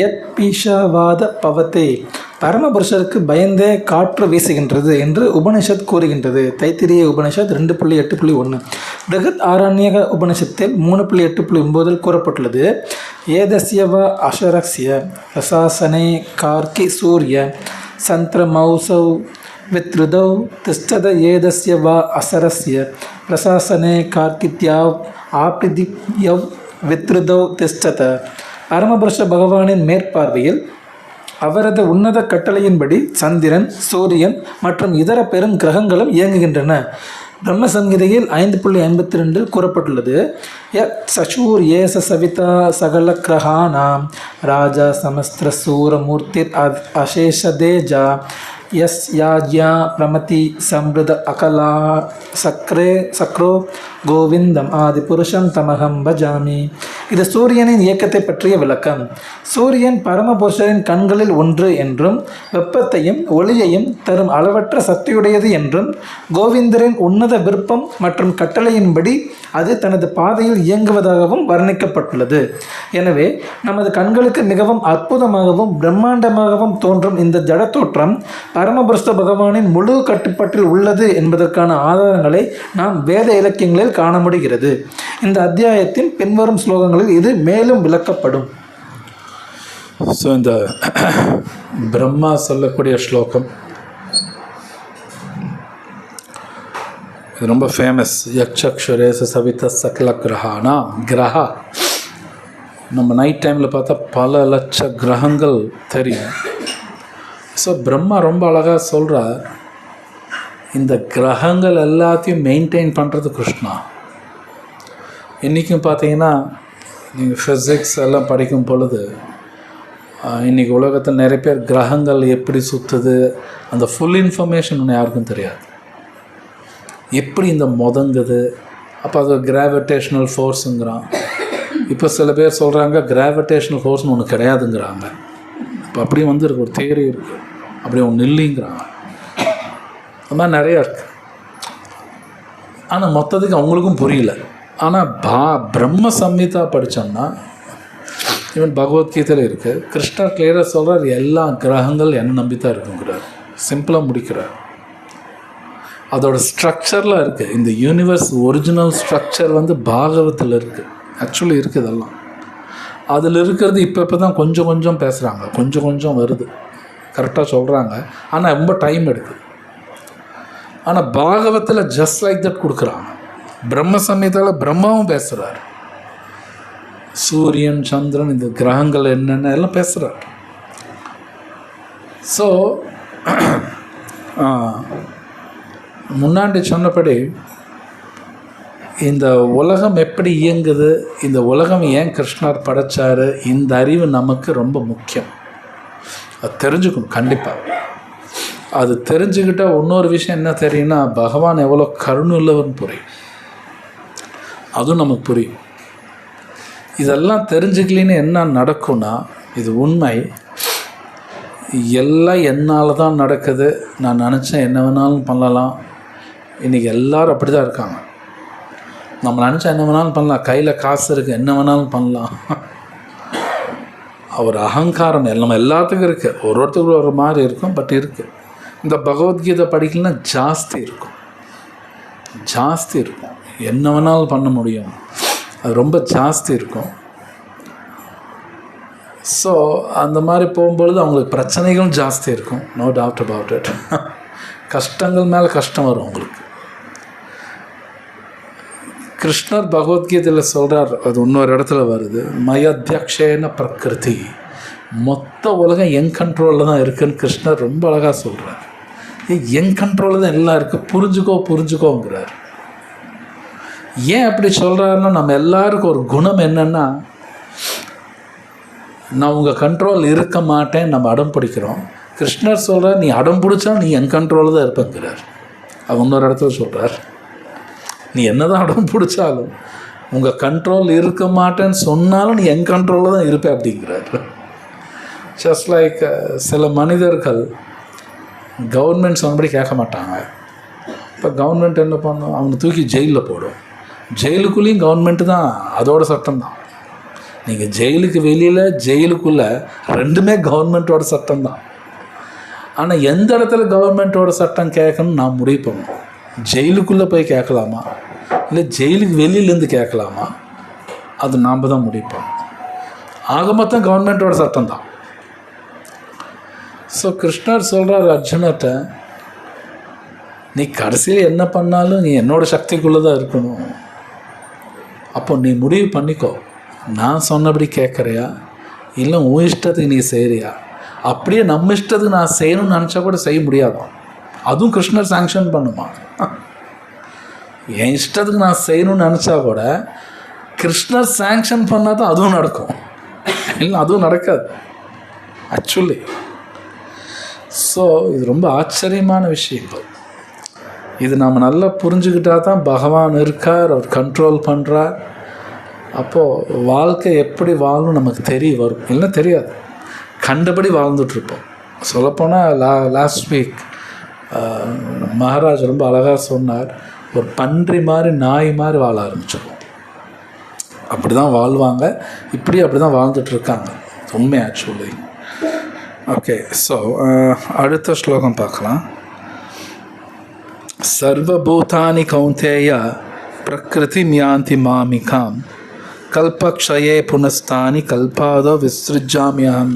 யத் பீஷாவாத பவத்தே, பரமபுருஷருக்கு பயந்தே காற்று வீசுகின்றது என்று உபனிஷத் கூறுகின்றது. தைத்திரிய உபனிஷத் 2.8.1. பிருகத் ஆரண்யக உபனிஷத்தில் 3.8.9 கூறப்பட்டுள்ளது. ஏதஸ்யவ அஷரஸ்ய பிரசாசனே கார்கி சூரிய சந்திரமௌசௌ வித்ருதௌ திஷ்டத ஏதஸ்ய வ அசரஸ்ய பிரசாசனே கார்கித்யாவ் ஆப்ரிதிப்யவ் வித்ருதௌ திஷ்டத. பரமபுருஷ பகவானின் மேற்பார்வையில் அவரது உன்னத கட்டளையின்படி சந்திரன், சூரியன் மற்றும் இதர பெரும் கிரகங்களும் இயங்குகின்றன. பிரம்மசங்கீதையில் 5.52 கூறப்பட்டுள்ளது. சசூர் ஏச சவிதா சகல கிரகானாம் ராஜா சமஸ்திர சூரமூர்த்திர் அசேஷதேஜா எஸ் யாஜ்யா பிரமதி சம்ருத அகலா சக்ரோ கோவிந்தம் ஆதி புருஷம் தமகம் பஜாமி. இது சூரியனின் இயக்கத்தை பற்றிய விளக்கம். சூரியன் பரமபுருஷரின் கண்களில் ஒன்று என்றும் வெப்பத்தையும் ஒளியையும் தரும் அளவற்ற சக்தியுடையது என்றும் கோவிந்தரின் உன்னத விருப்பம் மற்றும் கட்டளையின்படி அது தனது பாதையில் இயங்குவதாகவும் வர்ணிக்கப்பட்டுள்ளது. எனவே நமது கண்களுக்கு மிகவும் அற்புதமாகவும் பிரம்மாண்டமாகவும் தோன்றும் இந்த ஜட தோற்றம் பரமபுருஷ பகவானின் முழு கட்டுப்பாட்டில் உள்ளது என்பதற்கான ஆதாரங்களை நாம் வேத இலக்கியங்களில் காண முடிகிறது. இந்த அத்தியாயத்தின் பின்வரும் ஸ்லோகங்களில் இது மேலும் விளக்கப்படும். ஸோ இந்த பிரம்மா சொல்லக்கூடிய ஸ்லோகம் இது ரொம்ப ஃபேமஸ். யக்ஷரேச சவித சகல கிரகானா. கிரகா நம்ம நைட் டைமில் பார்த்தா பல லட்ச கிரகங்கள் தெரியும். ஸோ பிரம்மா ரொம்ப அழகாக சொல்கிறார், இந்த கிரகங்கள் எல்லாத்தையும் மெயின்டைன் பண்ணுறது கிருஷ்ணா. இன்றைக்கும் பார்த்தீங்கன்னா நீங்கள் ஃபிசிக்ஸ் எல்லாம் படிக்கும் பொழுது இன்றைக்கி உலகத்தில் நிறைய பேர் கிரகங்கள் எப்படி சுற்றுது அந்த ஃபுல் இன்ஃபர்மேஷன் ஒன்று யாருக்கும் தெரியாது. எப்படி இந்த முதங்குது, அப்போ அது கிராவிடேஷ்னல் ஃபோர்ஸுங்கிறான். இப்போ சில பேர் சொல்கிறாங்க கிராவிடேஷ்னல் ஃபோர்ஸ்னு ஒன்று கிடையாதுங்கிறாங்க. இப்போ அப்படியே வந்து ஒரு தியரி இருக்குது, அப்படி ஒன்று இல்லைங்கிறாங்க. அது மாதிரி நிறையா இருக்குது. ஆனால் மொத்தத்துக்கு அவங்களுக்கும் புரியல. ஆனால் பிரம்ம சம்ஹிதா படித்தோம்னா ஈவன் பகவத்கீதையில் இருக்குது, கிருஷ்ணர் கிளியராக சொல்கிறார் எல்லா கிரகங்கள் என்ன நம்பித்தான் இருக்குங்கிறார். சிம்பிளாக முடிக்கிறார். அதோட ஸ்ட்ரக்சரில் இருக்குது. இந்த யூனிவர்ஸ் ஒரிஜினல் ஸ்ட்ரக்சர் வந்து பாகவத்தில் இருக்குது, ஆக்சுவலி இருக்குது. இதெல்லாம் அதில் இருக்கிறது இப்போ தான் கொஞ்சம் கொஞ்சம் பேசுகிறாங்க, கொஞ்சம் கொஞ்சம் வருது, கரெக்டாக சொல்கிறாங்க. ஆனால் ரொம்ப டைம் எடுக்குது. ஆனால் பாகவத்தில் ஜஸ்ட் லைக் தட் கொடுக்குறாங்க. பிரம்ம சம்ஹிதாவில் பிரம்மாவும் பேசுகிறார், சூரியன் சந்திரன் இந்த கிரகங்கள் என்னென்ன எல்லாம் பேசுகிறார். ஸோ முன்னாடி சொன்னபடி இந்த உலகம் எப்படி இயங்குது, இந்த உலகம் ஏன் கிருஷ்ணர் படைச்சார், இந்த அறிவு நமக்கு ரொம்ப முக்கியம். அது தெரிஞ்சுக்கணும் கண்டிப்பாக. அது தெரிஞ்சுக்கிட்டால் இன்னொரு விஷயம் என்ன தெரியும்னா, பகவான் எவ்வளோ கருணுள்ளவன் புரியும். அதுவும் நமக்கு புரியும். இதெல்லாம் தெரிஞ்சுக்கலின்னு என்ன நடக்கும்னா, இது உண்மை, எல்லாம் என்னால் தான் நடக்குது, நான் நினச்சேன் என்ன வேணாலும் பண்ணலாம். இன்றைக்கி எல்லோரும் அப்படி தான் இருக்காங்க. நம்ம நினச்சா என்ன வேணாலும் பண்ணலாம், கையில் காசு இருக்குது, என்ன வேணாலும் பண்ணலாம். ஒரு அகங்காரம் நம்ம எல்லாத்துக்கும் இருக்குது, ஒருத்தருக்கு ஒரு மாதிரி இருக்கும், பட் இருக்குது. இந்த பகவத்கீதை படிக்கலன்னா ஜாஸ்தி இருக்கும், என்ன வேணாலும் பண்ண முடியும், அது ரொம்ப ஜாஸ்தி இருக்கும். ஸோ அந்த மாதிரி போகும்பொழுது அவங்களுக்கு பிரச்சனைகளும் ஜாஸ்தி இருக்கும், நோ டவுட் அபவுட் இட். கஷ்டங்கள் மேலே கஷ்டம் வரும் அவங்களுக்கு. கிருஷ்ணர் பகவத்கீதையில் சொல்கிறார், அது இன்னொரு இடத்துல வருது, மயத்யக்ஷேன பிரகிருதி, மொத்த உலகம் என் கண்ட்ரோலில் தான் இருக்குதுன்னு கிருஷ்ணர் ரொம்ப அழகாக சொல்கிறார். என் கண்ட்ரோலில் தான் எல்லாம் இருக்குது, புரிஞ்சுக்கோங்கிறார். ஏன் அப்படி சொல்கிறாருன்னா, நம்ம எல்லாருக்கும் ஒரு குணம் என்னென்னா, நான் உங்கள் கண்ட்ரோல் இருக்க மாட்டேன் நம்ம அடம் பிடிக்கிறோம். கிருஷ்ணர் சொல்கிறார், நீ அடம் பிடிச்சா நீ என் கண்ட்ரோலில் தான் இருப்பேங்கிறார். அது இன்னொரு இடத்துல சொல்கிறார், நீ என்ன தான் அடம் பிடிச்சாலும் உங்கள் கண்ட்ரோல் இருக்க மாட்டேன்னு சொன்னாலும் நீ என் கண்ட்ரோலில் தான் இருப்பேன் அப்படிங்கிறார். ஜஸ்ட் லைக் சில மனிதர்கள் கவர்மெண்ட் சொன்னபடி கேட்க மாட்டாங்க. இப்போ கவர்மெண்ட் என்ன பண்ணும், அவனை தூக்கி ஜெயிலில் போடும். ஜெயிலுக்குள்ளேயும் கவர்மெண்ட்டு தான், அதோட சட்டம் தான். நீங்கள் ஜெயிலுக்கு வெளியில் ஜெயிலுக்குள்ளே ரெண்டுமே கவர்மெண்ட்டோட சட்டம் தான். ஆனால் எந்த இடத்துல கவர்மெண்ட்டோட சட்டம் கேட்கணும்னு நான் முடிவு பண்ணணும். ஜெயிலுக்குள்ளே போய் கேட்கலாமா, இல்லை ஜெயிலுக்கு வெளியிலேருந்து கேட்கலாமா, அது நாம் தான் முடிவு பண்ணணும். ஆக மொத்தம் கவர்மெண்ட்டோட சட்டம் தான். ஸோ கிருஷ்ணர் சொல்கிறார் அர்ஜுனத்தை, நீ கடைசியில் என்ன பண்ணாலும் நீ என்னோடய சக்திக்குள்ளே தான் இருக்கணும். அப்போ நீ முடிவு பண்ணிக்கோ, நான் சொன்னபடி கேட்குறியா, இல்லை உன் இஷ்டத்துக்கு நீ செய்கிறியா. அப்படியே நம்ம இஷ்டத்துக்கு நான் செய்யணும்னு நினச்சா கூட செய்ய முடியாதான், அதுவும் கிருஷ்ணர் சாங்ஷன் பண்ணுமா. என் இஷ்டத்துக்கு நான் செய்யணும்னு நினச்சா கூட கிருஷ்ணர் சாங்ஷன் பண்ணால் தான் அதுவும் நடக்கும், இல்லை அதுவும் நடக்காது ஆக்சுவலி. ஸோ இது ரொம்ப ஆச்சரியமான விஷயங்கள். இது நம்ம நல்லா புரிஞ்சுக்கிட்டா தான் பகவான் இருக்கார், அவர் கண்ட்ரோல் பண்ணுறார். அப்போது வாழ்க்கை எப்படி வாழணும் நமக்கு வரும், இல்லை தெரியாது, கண்டபடி வாழ்ந்துட்டுருப்போம். சொல்லப்போனால் லாஸ்ட் வீக் மகாராஜ் ரொம்ப அழகாக சொன்னார், ஒரு பன்றி மாதிரி நாய் மாதிரி வாழ ஆரம்பிச்சிடுவோம். அப்படி தான் வாழ்வாங்க, அப்படி தான் வாழ்ந்துட்டுருக்காங்க உண்மை ஆக்சுவலி. ஓகே, ஸோ அடுத்த ஸ்லோகம் பார்க்கலாம். சர்வபூதானி கௌந்தேய பிரகிருதி யாந்தி மாமிகாம் கல்பக்ஷயே புனஸ்தானி கல்பாதோ விஸ்ருஜாமியம்.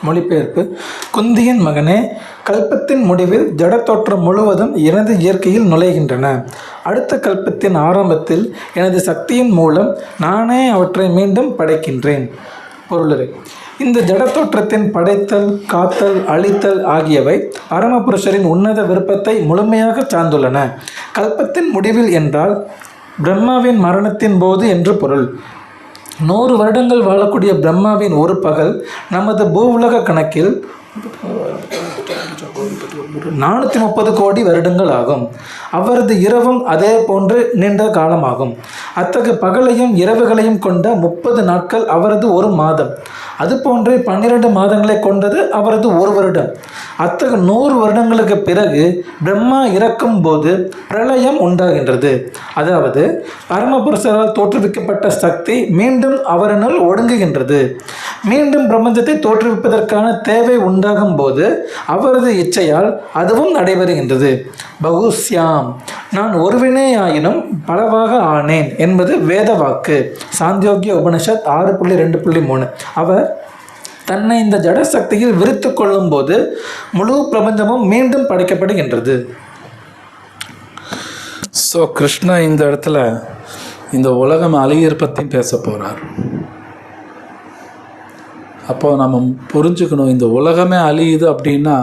மொழிபெயர்ப்பு: குந்தியின் மகனே, கல்பத்தின் முடிவில் ஜடத்தோற்றம் முழுவதும் எனது இயற்கையில் நுழைகின்றன. அடுத்த கல்பத்தின் ஆரம்பத்தில் எனது சக்தியின் மூலம் நானே அவற்றை மீண்டும் படைக்கின்றேன். பொருளுரை: இந்த ஜடத்தோற்றத்தின் படைத்தல், காத்தல், அழித்தல் ஆகியவை பரமபுருஷரின் உன்னத விருப்பத்தை முழுமையாக சார்ந்துள்ளன. கல்பத்தின் முடிவில் என்றால் பிரம்மாவின் மரணத்தின் போது என்று பொருள். 100 வருடங்கள் வாழக்கூடிய பிரம்மாவின் ஒரு பகல் நமது பூவுலக கணக்கில் 430 கோடி வருடங்கள் ஆகும். அவரது இரவும் அதே போன்று நீண்ட காலமாகும். அத்தகைய பகலையும் இரவுகளையும் கொண்ட 30 நாட்கள் அவரது ஒரு மாதம். அதுபோன்றே 12 மாதங்களை கொண்டது அவரது ஒரு வருடம். அத்தகைய 100 வருடங்களுக்கு பிறகு பிரம்மா இறக்கும் போது பிரளயம் உண்டாகின்றது. அதாவது பரமபுருஷரால் தோற்றுவிக்கப்பட்ட சக்தி மீண்டும் அவரனுள் ஒடுங்குகின்றது. மீண்டும் பிரபஞ்சத்தை தோற்றுவிப்பதற்கான தேவை உண்டாகும் போது அவரது இச்சையால் அதுவும் நடைபெறுகின்றது. பகுஸ்யாம், நான் ஒருவனேயாயினும் பலவாக ஆனேன் என்பது வேத வாக்கு. சாந்தியோக்கிய உபனிஷத் 6.2.3. அவர் தன்னை இந்த ஜட சக்தியில் விரித்து கொள்ளும் போது முழு பிரபஞ்சமும் மீண்டும் படைக்கப்படுகின்றது. ஸோ கிருஷ்ணா இந்த இடத்துல இந்த உலகம் அழியற் பற்றியும் பேச போகிறார். அப்போ நம்ம புரிஞ்சுக்கணும், இந்த உலகமே அழியுது அப்படின்னா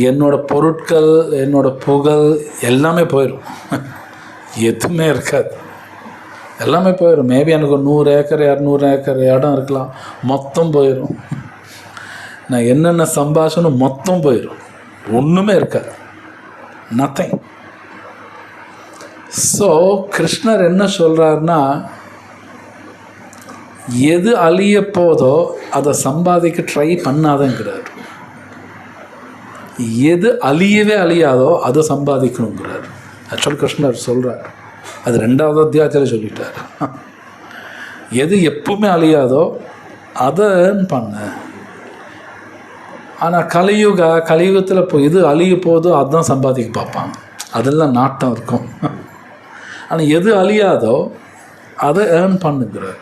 என்னோட பொருட்கள், என்னோட புகழ் எல்லாமே போயிடும். எதுவுமே இருக்காது, எல்லாமே போயிடும். மேபி எனக்கு 100 ஏக்கர் 200 ஏக்கர் இடம் இருக்கலாம், மொத்தம் போயிடும். நான் என்னென்ன சம்பாஷணும் மொத்தம் போயிடும். ஒன்றுமே இருக்காது, நத்திங். ஸோ கிருஷ்ணர் என்ன சொல்கிறாருன்னா, எது அழிய போதோ அதை சம்பாதிக்க ட்ரை பண்ணாதங்கிறார். எது அழியவே அழியாதோ அதை சம்பாதிக்கணுங்கிறார். ஆக்சுவல் கிருஷ்ணர் சொல்கிறார், அது 2வது அத்தியாயத்தில் சொல்லிட்டார். எது எப்பவுமே அழியாதோ அதை ஏர்ன் பண்ண. ஆனால் கலியுகத்தில் இப்போ எது அழிய போதோ அதுதான் சம்பாதிக்க பார்ப்பாங்க, அதெல்லாம் நாட்டம் இருக்கும். ஆனால் எது அழியாதோ அதை ஏர்ன் பண்ணுங்கிறார்.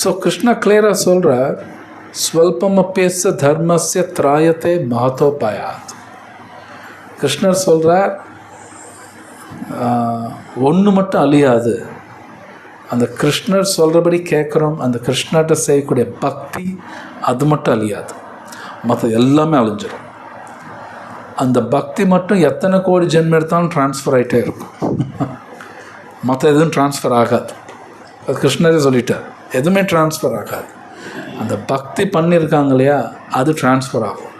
ஸோ கிருஷ்ணா கிளியராக சொல்கிறார், ஸ்வல்பமப்பேச தர்மஸ்ய திராயத்தை மகத்தோபாயாத். கிருஷ்ணர் சொல்கிறார், ஒன்று மட்டும் அழியாது, அந்த கிருஷ்ணர் சொல்கிறபடி கேட்குறோம், அந்த கிருஷ்ணர்கிட்ட செய்யக்கூடிய பக்தி அது மட்டும் அழியாது, மற்ற எல்லாமே அழிஞ்சிடும். அந்த பக்தி மட்டும் எத்தனை கோடி ஜென்மம் எடுத்தாலும் ட்ரான்ஸ்ஃபர் ஆகிட்டே இருக்கும். மற்ற எதுவும் ட்ரான்ஸ்ஃபர் ஆகாது. அது கிருஷ்ணரே சொல்லிட்டார், எதுவுமே ட்ரான்ஸ்ஃபர் ஆகாது. அந்த பக்தி பண்ணியிருக்காங்க இல்லையா, அது ட்ரான்ஸ்ஃபர் ஆகும்.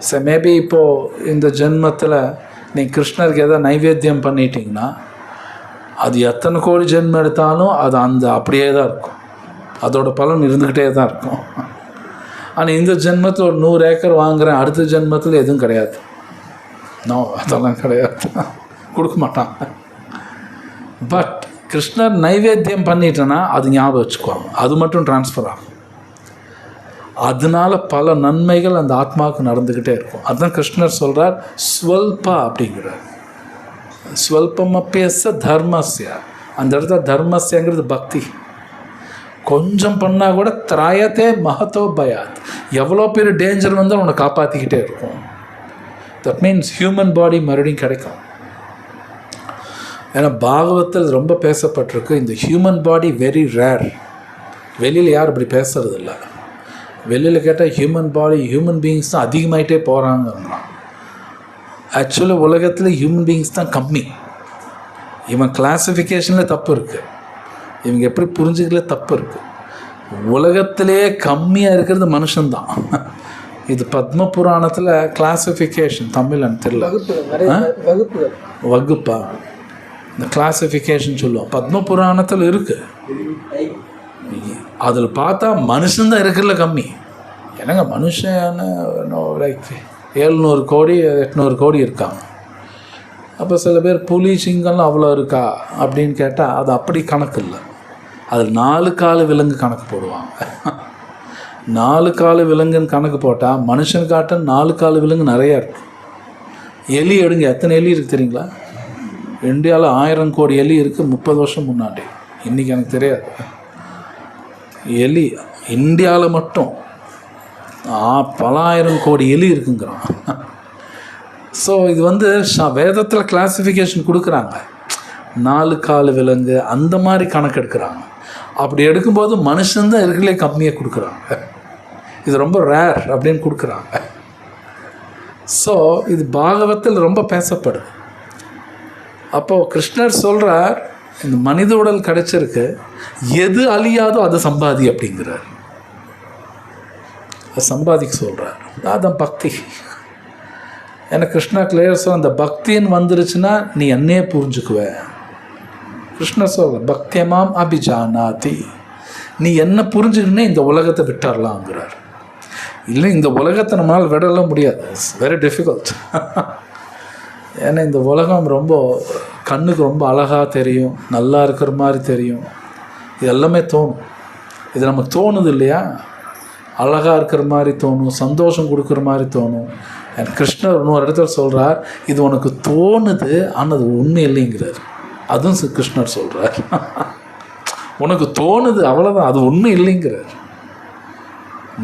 ஸோ மேபி இப்போது இந்த ஜென்மத்தில் நீங்கள் கிருஷ்ணருக்கு எதாவது நைவேத்தியம் பண்ணிட்டீங்கன்னா அது எத்தனை கோடி ஜென்மம் எடுத்தாலும் அது அப்படியே தான் இருக்கும், அதோட பலன் இருந்துக்கிட்டே தான் இருக்கும். ஆனால் இந்த ஜென்மத்தில் ஒரு 100 ஏக்கர் வாங்குகிறேன், அடுத்த ஜென்மத்தில் எதுவும் கிடையாது. நோ, அதெல்லாம் கிடையாது, கொடுக்க மாட்டான். பட் கிருஷ்ணர் நைவேத்தியம் பண்ணிட்டேன்னா அது ஞாபகம் வச்சுக்குவாங்க, அது மட்டும் ட்ரான்ஸ்ஃபர் ஆகும். அதனால பல நன்மைகள் அந்த ஆத்மாவுக்கு நடந்துக்கிட்டே இருக்கும். அதுதான் கிருஷ்ணர் சொல்கிறார் ஸ்வல்பா அப்படிங்கிறார். ஸ்வல்பமப்பேச தர்மஸ்ய, அந்த இடத்துல தர்மஸ்யங்கிறது பக்தி. கொஞ்சம் பண்ணால் கூட திராயத்தே மகத்தோ பயாத், எவ்வளோ பேர் டேஞ்சர் வந்தால் உன்னை காப்பாற்றிக்கிட்டே இருக்கும். தட் மீன்ஸ் ஹியூமன் பாடி மறுபடியும் கிடைக்கும். ஏன்னா பாகவத்தில் ரொம்ப பேசப்பட்டிருக்கு, இந்த ஹியூமன் பாடி வெரி ரேர். வெளியில் யார் இப்படி பேசுறதில்ல. வெளியில் கேட்டால் ஹியூமன் பீயிங்ஸ் தான் அதிகமாகிட்டே போகிறாங்கன்றான். ஆக்சுவலி உலகத்தில் ஹியூமன் பீயிங்ஸ் தான் கம்மி. இவன் கிளாஸிஃபிகேஷனில் தப்பு இருக்குது, இவங்க எப்படி புரிஞ்சுக்கல தப்பு இருக்குது. உலகத்திலேயே கம்மியாக இருக்கிறது மனுஷன்தான். இது பத்ம புராணத்தில் கிளாஸிஃபிகேஷன், தமிழ் தெரியல, வகுப்பா இந்த கிளாஸிஃபிகேஷன் சொல்லுவோம், பத்ம புராணத்தில் இருக்குது. அதில் பார்த்தா மனுஷன்தான் இருக்கிறதுல கம்மி. என்னங்க மனுஷன் லைக் 700 கோடி 800 கோடி இருக்காங்க. அப்போ சில பேர் புலி சிங்கம்லாம் அவ்வளோ இருக்கா அப்படின்னு கேட்டால் அது அப்படி கணக்கு இல்லை. அதில் 4 கால விலங்கு கணக்கு போடுவாங்க. 4 கால விலங்குன்னு கணக்கு போட்டால் மனுஷனுக்காட்ட 4 கால விலங்கு நிறையா இருக்குது. எலி எடுங்க, எத்தனை எலி இருக்குது தெரியுங்களா? இந்தியாவில் 1000 கோடி எலி இருக்குது 30 வருஷம் முன்னாடி. இன்றைக்கி எனக்கு தெரியாது. எலி இந்தியாவில் மட்டும் பல 1000 கோடி எலி இருக்குங்கிறான். ஸோ இது வேதத்தில் கிளாஸிஃபிகேஷன் கொடுக்குறாங்க, 4 கால விலங்கு அந்த மாதிரி கணக்கு எடுக்கிறாங்க. அப்படி எடுக்கும்போது மனுஷன்தான் இருக்கிறதுலே கம்மியாக கொடுக்குறாங்க. இது ரொம்ப ரேர் அப்படின்னு கொடுக்குறாங்க. ஸோ இது பாகவத்தில் ரொம்ப பேசப்படுது. அப்போது கிருஷ்ணர் சொல்கிறார், இந்த மனித உடல் கிடைச்சிருக்கு, எது அழியாதோ அதை சம்பாதி அப்படிங்கிறார். அதை சம்பாதிக்க சொல்கிறார். அதான் பக்தி. ஏன்னா கிருஷ்ணா கிளியர் சொல்ல, அந்த பக்தின்னு வந்துருச்சுன்னா நீ என்னையே புரிஞ்சுக்குவ. கிருஷ்ணர் சொல்ற பக்தியமாம் அபிஜானாதி, நீ என்ன புரிஞ்சுக்கினே இந்த உலகத்தை விட்டுறலாங்கிறார். இல்லை, இந்த உலகத்தை நம்மளால் விடலாம் முடியாது, இட்ஸ் வெரி டிஃபிகல்ட். ஏன்னா இந்த உலகம் ரொம்ப கண்ணுக்கு ரொம்ப அழகாக தெரியும், நல்லா இருக்கிற மாதிரி தெரியும், இது எல்லாமே தோணும். இது நமக்கு தோணுது இல்லையா? அழகாக இருக்கிற மாதிரி தோணும், சந்தோஷம் கொடுக்குற மாதிரி தோணும். கிருஷ்ணர் இன்னொரு இடத்துல சொல்கிறார், இது உனக்கு தோணுது ஆனால் அது உண்மை இல்லைங்கிறார். அதுவும் கிருஷ்ணர் சொல்கிறார், உனக்கு தோணுது அவ்வளோதான், அது உண்மை இல்லைங்கிறார்.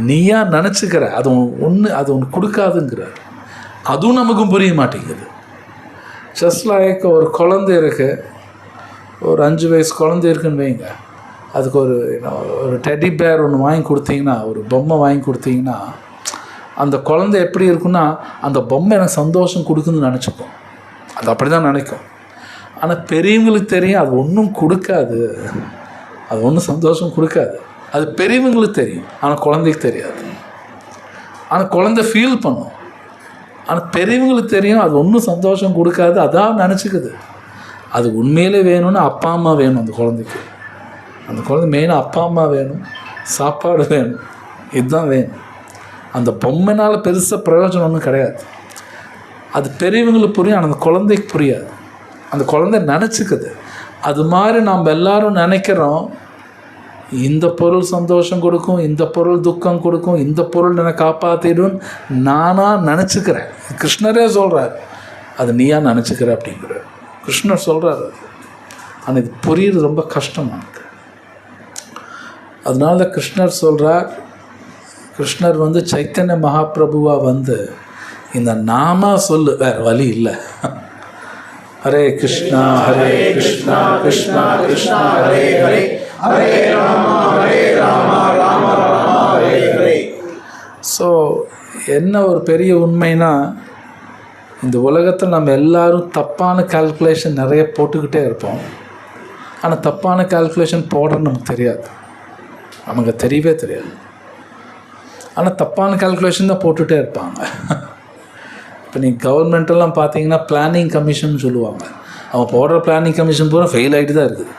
நீயா நினச்சிக்கிற அது ஒன்று கொடுக்காதுங்கிறார். அதுவும் நமக்கும் புரிய மாட்டேங்குது. ஜஸ்ட் லைக் ஒரு குழந்தை இருக்குது, ஒரு 5 வயசு குழந்தை இருக்குன்னு வைங்க, அதுக்கு ஒரு டெடி பேர் ஒன்று வாங்கி கொடுத்தீங்கன்னா, ஒரு பொம்மை வாங்கி கொடுத்தீங்கன்னா, அந்த குழந்தை எப்படி இருக்குன்னா, அந்த பொம்மை எனக்கு சந்தோஷம் கொடுக்குன்னு நினச்சிக்கும். அது அப்படி தான் நினைக்கும். ஆனால் பெரியவங்களுக்கு தெரியும் அது ஒன்றும் கொடுக்காது, அது ஒன்றும் சந்தோஷம் கொடுக்காது. அது பெரியவங்களுக்கு தெரியும், ஆனால் குழந்தைக்கு தெரியாது. ஆனால் குழந்தை ஃபீல் பண்ணும். ஆனால் பெரியவங்களுக்கு தெரியும் அது ஒன்றும் சந்தோஷம் கொடுக்காது, அதான் நினச்சிக்குது. அது உண்மையிலே வேணும்னு அப்பா அம்மா வேணும் அந்த குழந்தைக்கு. அந்த குழந்தை மெயினாக அப்பா அம்மா வேணும், சாப்பாடு வேணும், இதுதான் வேணும். அந்த பொம்மைனால் பெருசாக பிரயோஜனம் ஒன்றும் கிடையாது. அது பெரியவங்களுக்கு புரியும், ஆனால் அந்த குழந்தைக்கு புரியாது. அந்த குழந்தை நினச்சிக்குது. அது மாதிரி நாம் எல்லாரும் நினைக்கிறோம், இந்த பொருள் சந்தோஷம் கொடுக்கும், இந்த பொருள் துக்கம் கொடுக்கும், இந்த பொருள் என்னை காப்பாற்றிடும் நானாக நினச்சிக்கிறேன். கிருஷ்ணரே சொல்கிறார், அது நீயா நினச்சிக்கிற அப்படிங்கிறார். கிருஷ்ணர் சொல்கிறார் அது. ஆனால் இது புரியுறது ரொம்ப கஷ்டமாக இருக்குது. அதனால தான் கிருஷ்ணர் சொல்கிறார், கிருஷ்ணர் வந்து சைத்தன்ய மகாபிரபுவாக வந்து இந்த நாமா சொல்லு, வேறு வழி இல்லை. ஹரே கிருஷ்ணா ஹரே கிருஷ்ணா கிருஷ்ணா கிருஷ்ணா ஹரே ஹரே, ஹரே ராமா ராம ராம ஹரே ஹரே. ஸோ என்ன ஒரு பெரிய உண்மைனா, இந்த உலகத்தில் நம்ம எல்லாரும் தப்பான கால்குலேஷன் நிறைய போட்டுக்கிட்டே இருப்போம். ஆனால் தப்பான கால்குலேஷன் போடுறது நமக்கு தெரியாது, நமக்கு தெரியவே தெரியாது. ஆனால் தப்பான கால்குலேஷன் தான் போட்டுகிட்டே இருப்பாங்க. இப்போ நீங்கள் கவர்மெண்ட்டெல்லாம் பார்த்தீங்கன்னா பிளானிங் கமிஷன் சொல்லுவாங்க. அவன் போடுற பிளானிங் கமிஷன் பூரா ஃபெயில் ஆகிட்டு தான் இருக்குது.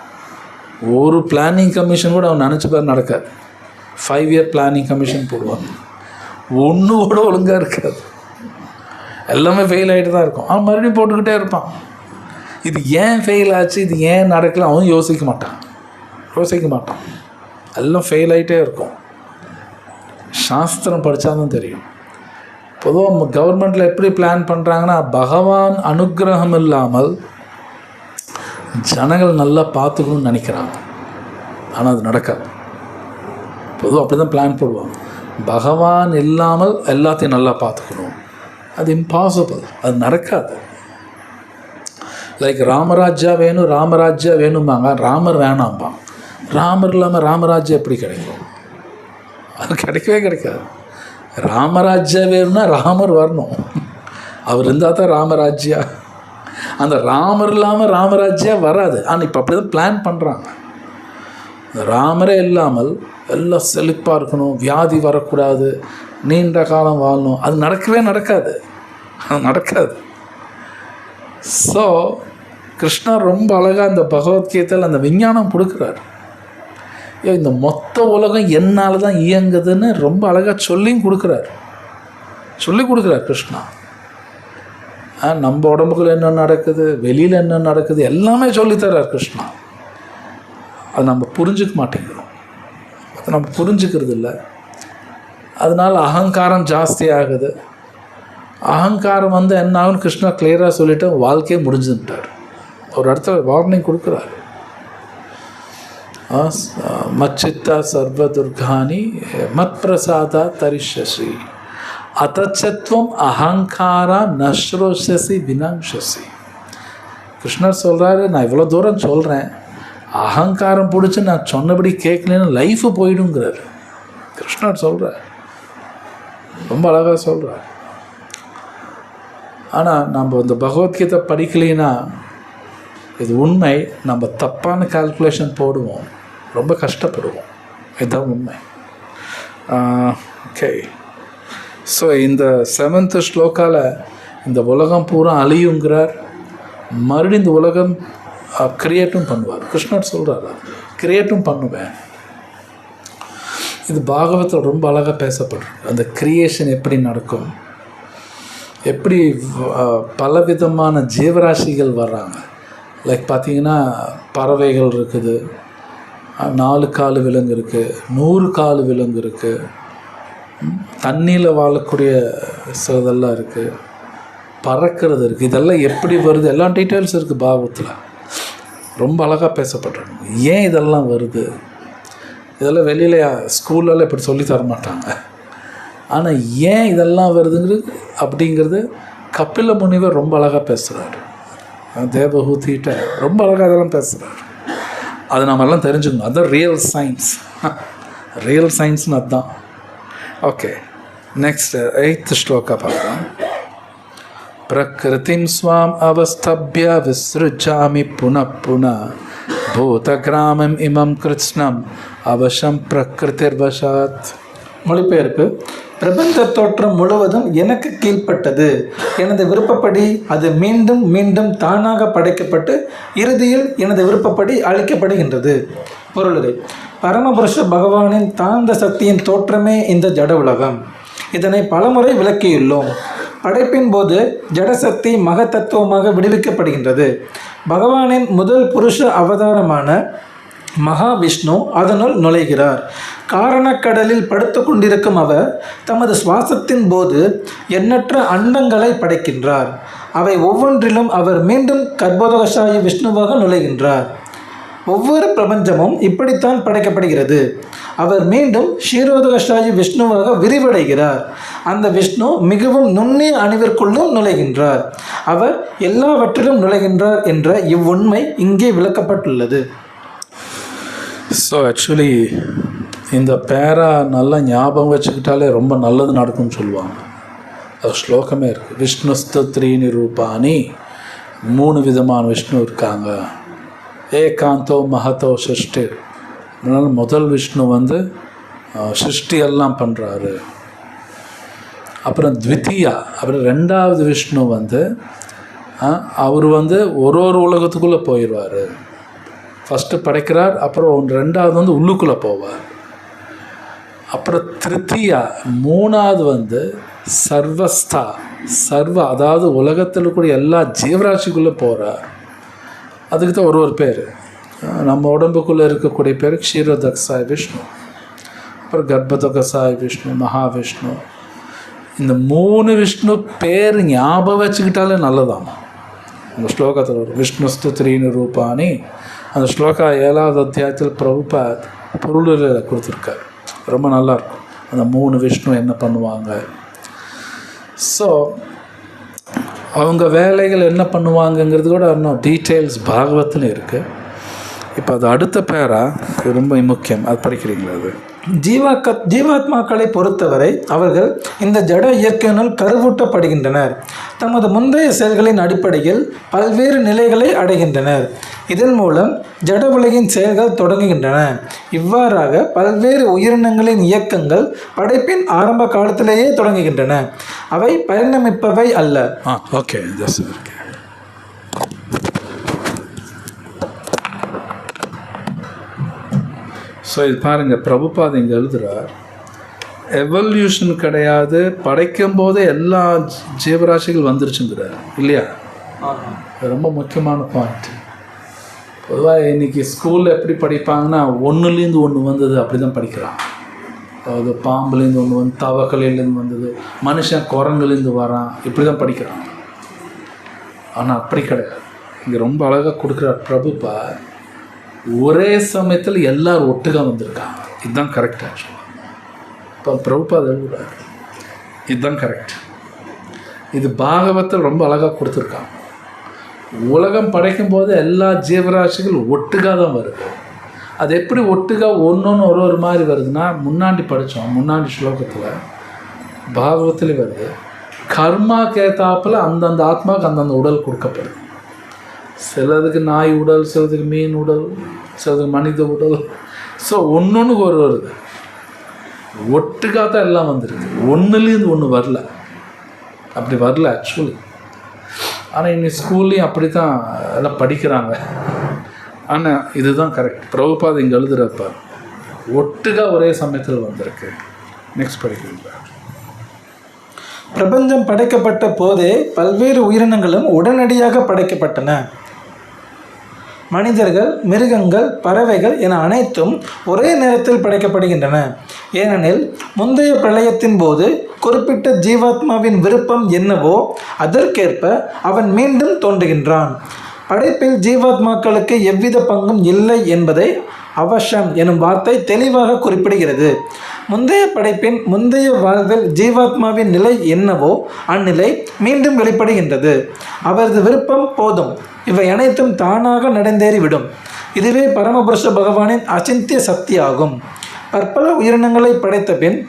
ஒரு பிளானிங் கமிஷன் கூட அவன் நினச்ச பேர் நடக்காது. 5 இயர் பிளானிங் கமிஷன் போடுவாங்க, ஒன்று கூட ஒழுங்காக இருக்காது, எல்லாமே ஃபெயில் ஆகிட்டு தான் இருக்கும். அவன் மறுபடியும் போட்டுக்கிட்டே இருப்பான். இது ஏன் ஃபெயில் ஆச்சு, இது ஏன் நடக்கல, அவன் யோசிக்க மாட்டான். எல்லாம் ஃபெயில் ஆகிட்டே இருக்கும். சாஸ்திரம் படித்தா தான் தெரியும். பொதுவாக கவர்மெண்ட்டில் எப்படி பிளான் பண்ணுறாங்கன்னா, பகவான் அனுகிரகம் இல்லாமல் ஜனங்கள் நல்லா பார்த்துக்கணும்னு நினைக்கிறாங்க. ஆனால் அது நடக்காது. பொதுவாக அப்படி தான் பிளான் போடுவாங்க. பகவான் இல்லாமல் எல்லாத்தையும் நல்லா பார்த்துக்கணும், அது இம்பாசிபிள், அது நடக்காது. லைக் ராமராஜ்யா வேணும்பாங்க, ராமர் வேணாம்பாங்க. ராமர் இல்லாமல் ராமராஜ்யம் எப்படி கிடைக்கும்? அது கிடைக்கவே கிடைக்காது. ராமராஜ்யா வேணும்னா ராமர் வரணும், அவர் இருந்தால் தான் ராமராஜ்யா. அந்த ராமர் இல்லாமல் ராமராஜ்யா வராது. ஆனால் இப்போ அப்படி தான் பிளான் பண்ணுறாங்க. ராமரே இல்லாமல் எல்லாம் செழிப்பாக இருக்கணும், வியாதி வரக்கூடாது, நீண்ட காலம் வாழணும், அது நடக்காது. ஸோ கிருஷ்ணர் ரொம்ப அழகாக அந்த பகவத்கீதையில் அந்த விஞ்ஞானம் கொடுக்குறார். இந்த மொத்த உலகம் என்னால் தான் இயங்குதுன்னு ரொம்ப அழகாக சொல்லியும் கொடுக்குறார் கிருஷ்ணா. நம்ம உடம்புக்குள்ள என்ன நடக்குது, வெளியில் என்ன நடக்குது, எல்லாமே சொல்லித்தரார் கிருஷ்ணா. அது நம்ம புரிஞ்சுக்க மாட்டேங்கிறோம், அது நம்ம புரிஞ்சுக்கிறது இல்லை. அதனால் அகங்காரம் ஜாஸ்தி ஆகுது. அகங்காரம் வந்து என்ன ஆகுன்னு கிருஷ்ணா கிளியராக சொல்லிவிட்டு வாழ்க்கையே முடிஞ்சுட்டார். ஒரு இடத்துல வார்னிங் கொடுக்குறாரு, மச்சித்தா சர்வ துர்கானி மத் பிரசாதா தரிஷசி அதச்சத்வம் அகங்காரா நஸ்ரோஷசி வினாங்ஷசி. கிருஷ்ணர் சொல்கிறாரு, நான் இவ்வளோ தூரம் சொல்கிறேன், அகங்காரம் பிடிச்சி நான் சொன்னபடி கேட்கலன்னு லைஃபு போயிடுங்கிறார் கிருஷ்ணர் சொல்கிறார். ரொம்ப அழகாக சொல்கிறார். ஆனால் நம்ம இந்த பகவத்கீதை படிக்கலைன்னா, இது உண்மை, நம்ம தப்பான கால்குலேஷன் போடுவோம், ரொம்ப கஷ்டப்படுவோம். இதுதான் உண்மை. ஓகே, ஸோ இந்த 7th ஸ்லோகாவில் இந்த உலகம் பூரா அழியுங்கிறார். மறுபடியும் இந்த உலகம் கிரியேட்டும் பண்ணுவார். கிருஷ்ணர் சொல்கிறார், கிரியேட்டும் பண்ணுவேன். இது பாகவத்தில் ரொம்ப அழகாக பேசப்படுறது. அந்த கிரியேஷன் எப்படி நடக்கும், எப்படி பலவிதமான ஜீவராசிகள் வர்றாங்க. லைக் பார்த்திங்கன்னா பறவைகள் இருக்குது, 4 கால் விலங்கு இருக்குது, 100 கால் விலங்கு இருக்குது, தண்ணியில் வாழக்கூடிய சிலதெல்லாம் இருக்குது, பறக்கிறது இருக்குது. இதெல்லாம் எப்படி வருது, எல்லா டீட்டெயில்ஸ் இருக்குது பாகவத்தில். ரொம்ப அழகாக பேசப்படுறாங்க. ஏன் இதெல்லாம் வருது, இதெல்லாம் வெளியில் ஸ்கூல்லலாம் இப்படி சொல்லி தர மாட்டாங்க. ஆனால் ஏன் இதெல்லாம் வருதுங்கிறது அப்படிங்கிறது கபில முனிவர் ரொம்ப அழகாக பேசுகிறார். தேவஹூதிட்ட ரொம்ப அழகாக அதெல்லாம் பேசுகிறார். அதை நம்ம எல்லாம் தெரிஞ்சுக்கணும். அதுதான் ரியல் சயின்ஸ். ரியல் சயின்ஸ்னு அதுதான். ஓகே, நெக்ஸ்ட் 8th ஸ்லோகா பார்க்கலாம். பிரகிருதிம் ஸ்வாம் அவஸ்தப்ய விஸ்ருஜாமி புனః புனः பூதகிராமம் இமம் கிருஷ்ணம் அவசம் பிரகிருதிர்வசாத். மொழிபெயர்ப்பு: பிரபஞ்ச தோற்றம் முழுவதும் எனக்கு கீழ்ப்பட்டது. எனது விருப்பப்படி அது மீண்டும் மீண்டும் தானாக படைக்கப்பட்டு இறுதியில் எனது விருப்பப்படி அழிக்கப்படுகின்றது. பொருளுரை: பரமபுருஷ பகவானின் தாழ்ந்த சக்தியின் தோற்றமே இந்த ஜட உலகம். இதனை பலமுறை விளக்கியுள்ளோம். படைப்பின் போது ஜடசக்தி மகத்தத்துவமாக விடுவிக்கப்படுகின்றது. பகவானின் முதல் புருஷ அவதாரமான மகாவிஷ்ணு அதனுள் நுழைகிறார். காரணக்கடலில் படுத்து கொண்டிருக்கும் அவர் தமது சுவாசத்தின் போது எண்ணற்ற அண்டங்களை படைக்கின்றார். அவை ஒவ்வொன்றிலும் அவர் மீண்டும் கர்ப்போதகசாயி விஷ்ணுவாக நுழைகின்றார். ஒவ்வொரு பிரபஞ்சமும் இப்படித்தான் படைக்கப்படுகிறது. அவர் மீண்டும் ஷீரோதகசாயி விஷ்ணுவாக விரிவடைகிறார். அந்த விஷ்ணு மிகவும் நுண்ணிய அணுவிற்குள்ளும் நுழைகின்றார். அவர் எல்லாவற்றிலும் நுழைகின்றார் என்ற இவ்வுண்மை இங்கே விளக்கப்பட்டுள்ளது. ஸோ ஆக்சுவலி இந்த பேரா நல்லா ஞாபகம் வச்சுக்கிட்டாலே ரொம்ப நல்லது நடக்கும்னு சொல்லுவாங்க. அது ஸ்லோகமே இருக்குது. விஷ்ணு ஸ்தோத்ரீனி ரூபானி, 3 விதமான விஷ்ணு இருக்காங்க. ஏகாந்தோ மகத்தோ சிருஷ்டி. அதனால் முதல் விஷ்ணு வந்து சிருஷ்டி எல்லாம் பண்ணுறாரு. அப்புறம் த்விதீயா, அப்புறம் 2வது விஷ்ணு வந்து அவர் வந்து ஒரு உலகத்துக்குள்ளே போயிடுவார். ஃபஸ்ட்டு படைக்கிறார், அப்புறம் 2வது வந்து உள்ளுக்குள்ளே போவார். அப்புறம் திருத்தீயா, 3வது வந்து சர்வஸ்தா, அதாவது உலகத்தில் கூட எல்லா ஜீவராசிக்குள்ளே போகிறார். அதுக்கு தான் ஒரு பேர். நம்ம உடம்புக்குள்ளே இருக்கக்கூடிய பேர் க்ஷீரோதகசாய் விஷ்ணு, அப்புறம் கர்ப்பதகசாய் விஷ்ணு, மகாவிஷ்ணு. இந்த 3 விஷ்ணு பேர் ஞாபகம் வச்சுக்கிட்டாலே நல்லதாமா. அந்த ஸ்லோகத்தில் ஒரு விஷ்ணு ஸ்தோத்ரீனி ரூபானி, அந்த ஸ்லோகா 7வது அத்தியாயத்தில் பிரபுபாத் பொருளில் கொடுத்துருக்காரு. ரொம்ப நல்லாயிருக்கும். அந்த 3 விஷ்ணு என்ன பண்ணுவாங்க, ஸோ அவங்க வேலைகள் என்ன பண்ணுவாங்கங்கிறது கூட இன்னும் டீட்டெயில்ஸ் பாகவத்தில் இருக்குது. இப்போ அது அடுத்த பேரா ரொம்ப முக்கியம். அது படிக்கிறீங்களா? அது ஜீவாத்மாக்களை பொறுத்தவரை அவர்கள் இந்த ஜட இயற்கையினுள் கருவூட்டப்படுகின்றனர். தமது முந்தைய செயல்களின் அடிப்படையில் பல்வேறு நிலைகளை அடைகின்றனர். இதன் மூலம் ஜட உலகின் செயல்கள் தொடங்குகின்றன. இவ்வாறாக பல்வேறு உயிரினங்களின் இயக்கங்கள் படைப்பின் ஆரம்ப காலத்திலேயே தொடங்குகின்றன. அவை பரிணமிப்பவை அல்ல. ஓகே, ஸோ இது பாருங்கள், பிரபுபாத் இங்கே எழுதுகிறார், எவல்யூஷன் கிடையாது, படைக்கும் போதே எல்லா ஜீவராசிகள் வந்துருச்சுங்கிறார் இல்லையா? ரொம்ப முக்கியமான பாயிண்ட். பொதுவாக இன்றைக்கி ஸ்கூலில் எப்படி படிப்பாங்கன்னா, 1லேருந்து 1 வந்தது அப்படி தான் படிக்கிறான். அதாவது பாம்புலேருந்து 1 வந்து, தவக்கலையிலேருந்து வந்தது, மனுஷன் குரங்குலேருந்து வரான், இப்படி தான் படிக்கிறான். ஆனால் அப்படி கிடையாது. இங்கே ரொம்ப அழகாக கொடுக்குறார் பிரபுபாத். ஒரே சமயத்தில் எல்லோரும் ஒட்டுக்காக வந்திருக்காங்க. இதுதான் கரெக்ட். ஆக்சுவலாக இப்போ பிரபுபாத் எழுதுறாரு, இதுதான் கரெக்ட். இது பாகவத்தில் ரொம்ப அழகாக கொடுத்துருக்காங்க. உலகம் படைக்கும் போது எல்லா ஜீவராசிகள் ஒட்டுக்காக தான் வருது. அது எப்படி ஒட்டுக்காக ஒன்று ஒரு மாதிரி வருதுன்னா, முன்னாடி படித்தோம், முன்னாடி ஸ்லோகத்தில் பாகவத்திலே வருது, கர்மா கேத்தாப்பில் அந்தந்த ஆத்மாவுக்கு அந்தந்த உடல் கொடுக்கப்படுது. சிலதுக்கு நாய் உடல், சிலதுக்கு மீன் உடல், சிலதுக்கு மனித உடல். ஸோ ஒன்று வருது, ஒட்டுக்காக தான் எல்லாம் வந்துருக்கு. 1லேருந்து 1 வரல, அப்படி வரல ஆக்சுவலி. ஆனால் இன்னைக்கு ஸ்கூல்லையும் அப்படி தான் எல்லாம் படிக்கிறாங்க. ஆனால் இதுதான் கரெக்ட். பிரபுபாத் இங்கே எழுதுகிறப்ப ஒட்டுக்காக ஒரே சமயத்தில் வந்திருக்கு. நெக்ஸ்ட் படிக்கிறீங்களா? பிரபஞ்சம் படைக்கப்பட்ட போதே பல்வேறு உயிரினங்களும் உடனடியாக படைக்கப்பட்டன. மனிதர்கள், மிருகங்கள், பறவைகள் என அனைத்தும் ஒரே நேரத்தில் படைக்கப்படுகின்றன. ஏனெனில் முந்தைய பிரளயத்தின் போது குறிப்பிட்ட ஜீவாத்மாவின் விருப்பம் என்னவோ அதற்கேற்ப அவன் மீண்டும் தோன்றுகின்றான். படைப்பில் ஜீவாத்மாக்களுக்கு எவ்வித பங்கும் இல்லை என்பதை அவசம் எனும் வார்த்தை தெளிவாக குறிப்பிடுகிறது. முந்தைய படைப்பின் முந்தைய வாழ்வில் ஜீவாத்மாவின் நிலை என்னவோ அந்நிலை மீண்டும் வெளிப்படுகின்றது. அவரது விருப்பம் போதும், இவை அனைத்தும் தானாக நடந்தேறிவிடும். இதுவே பரமபுருஷ பகவானின் அச்சிந்திய சக்தி ஆகும். பற்பல உயிரினங்களை படைத்த பின்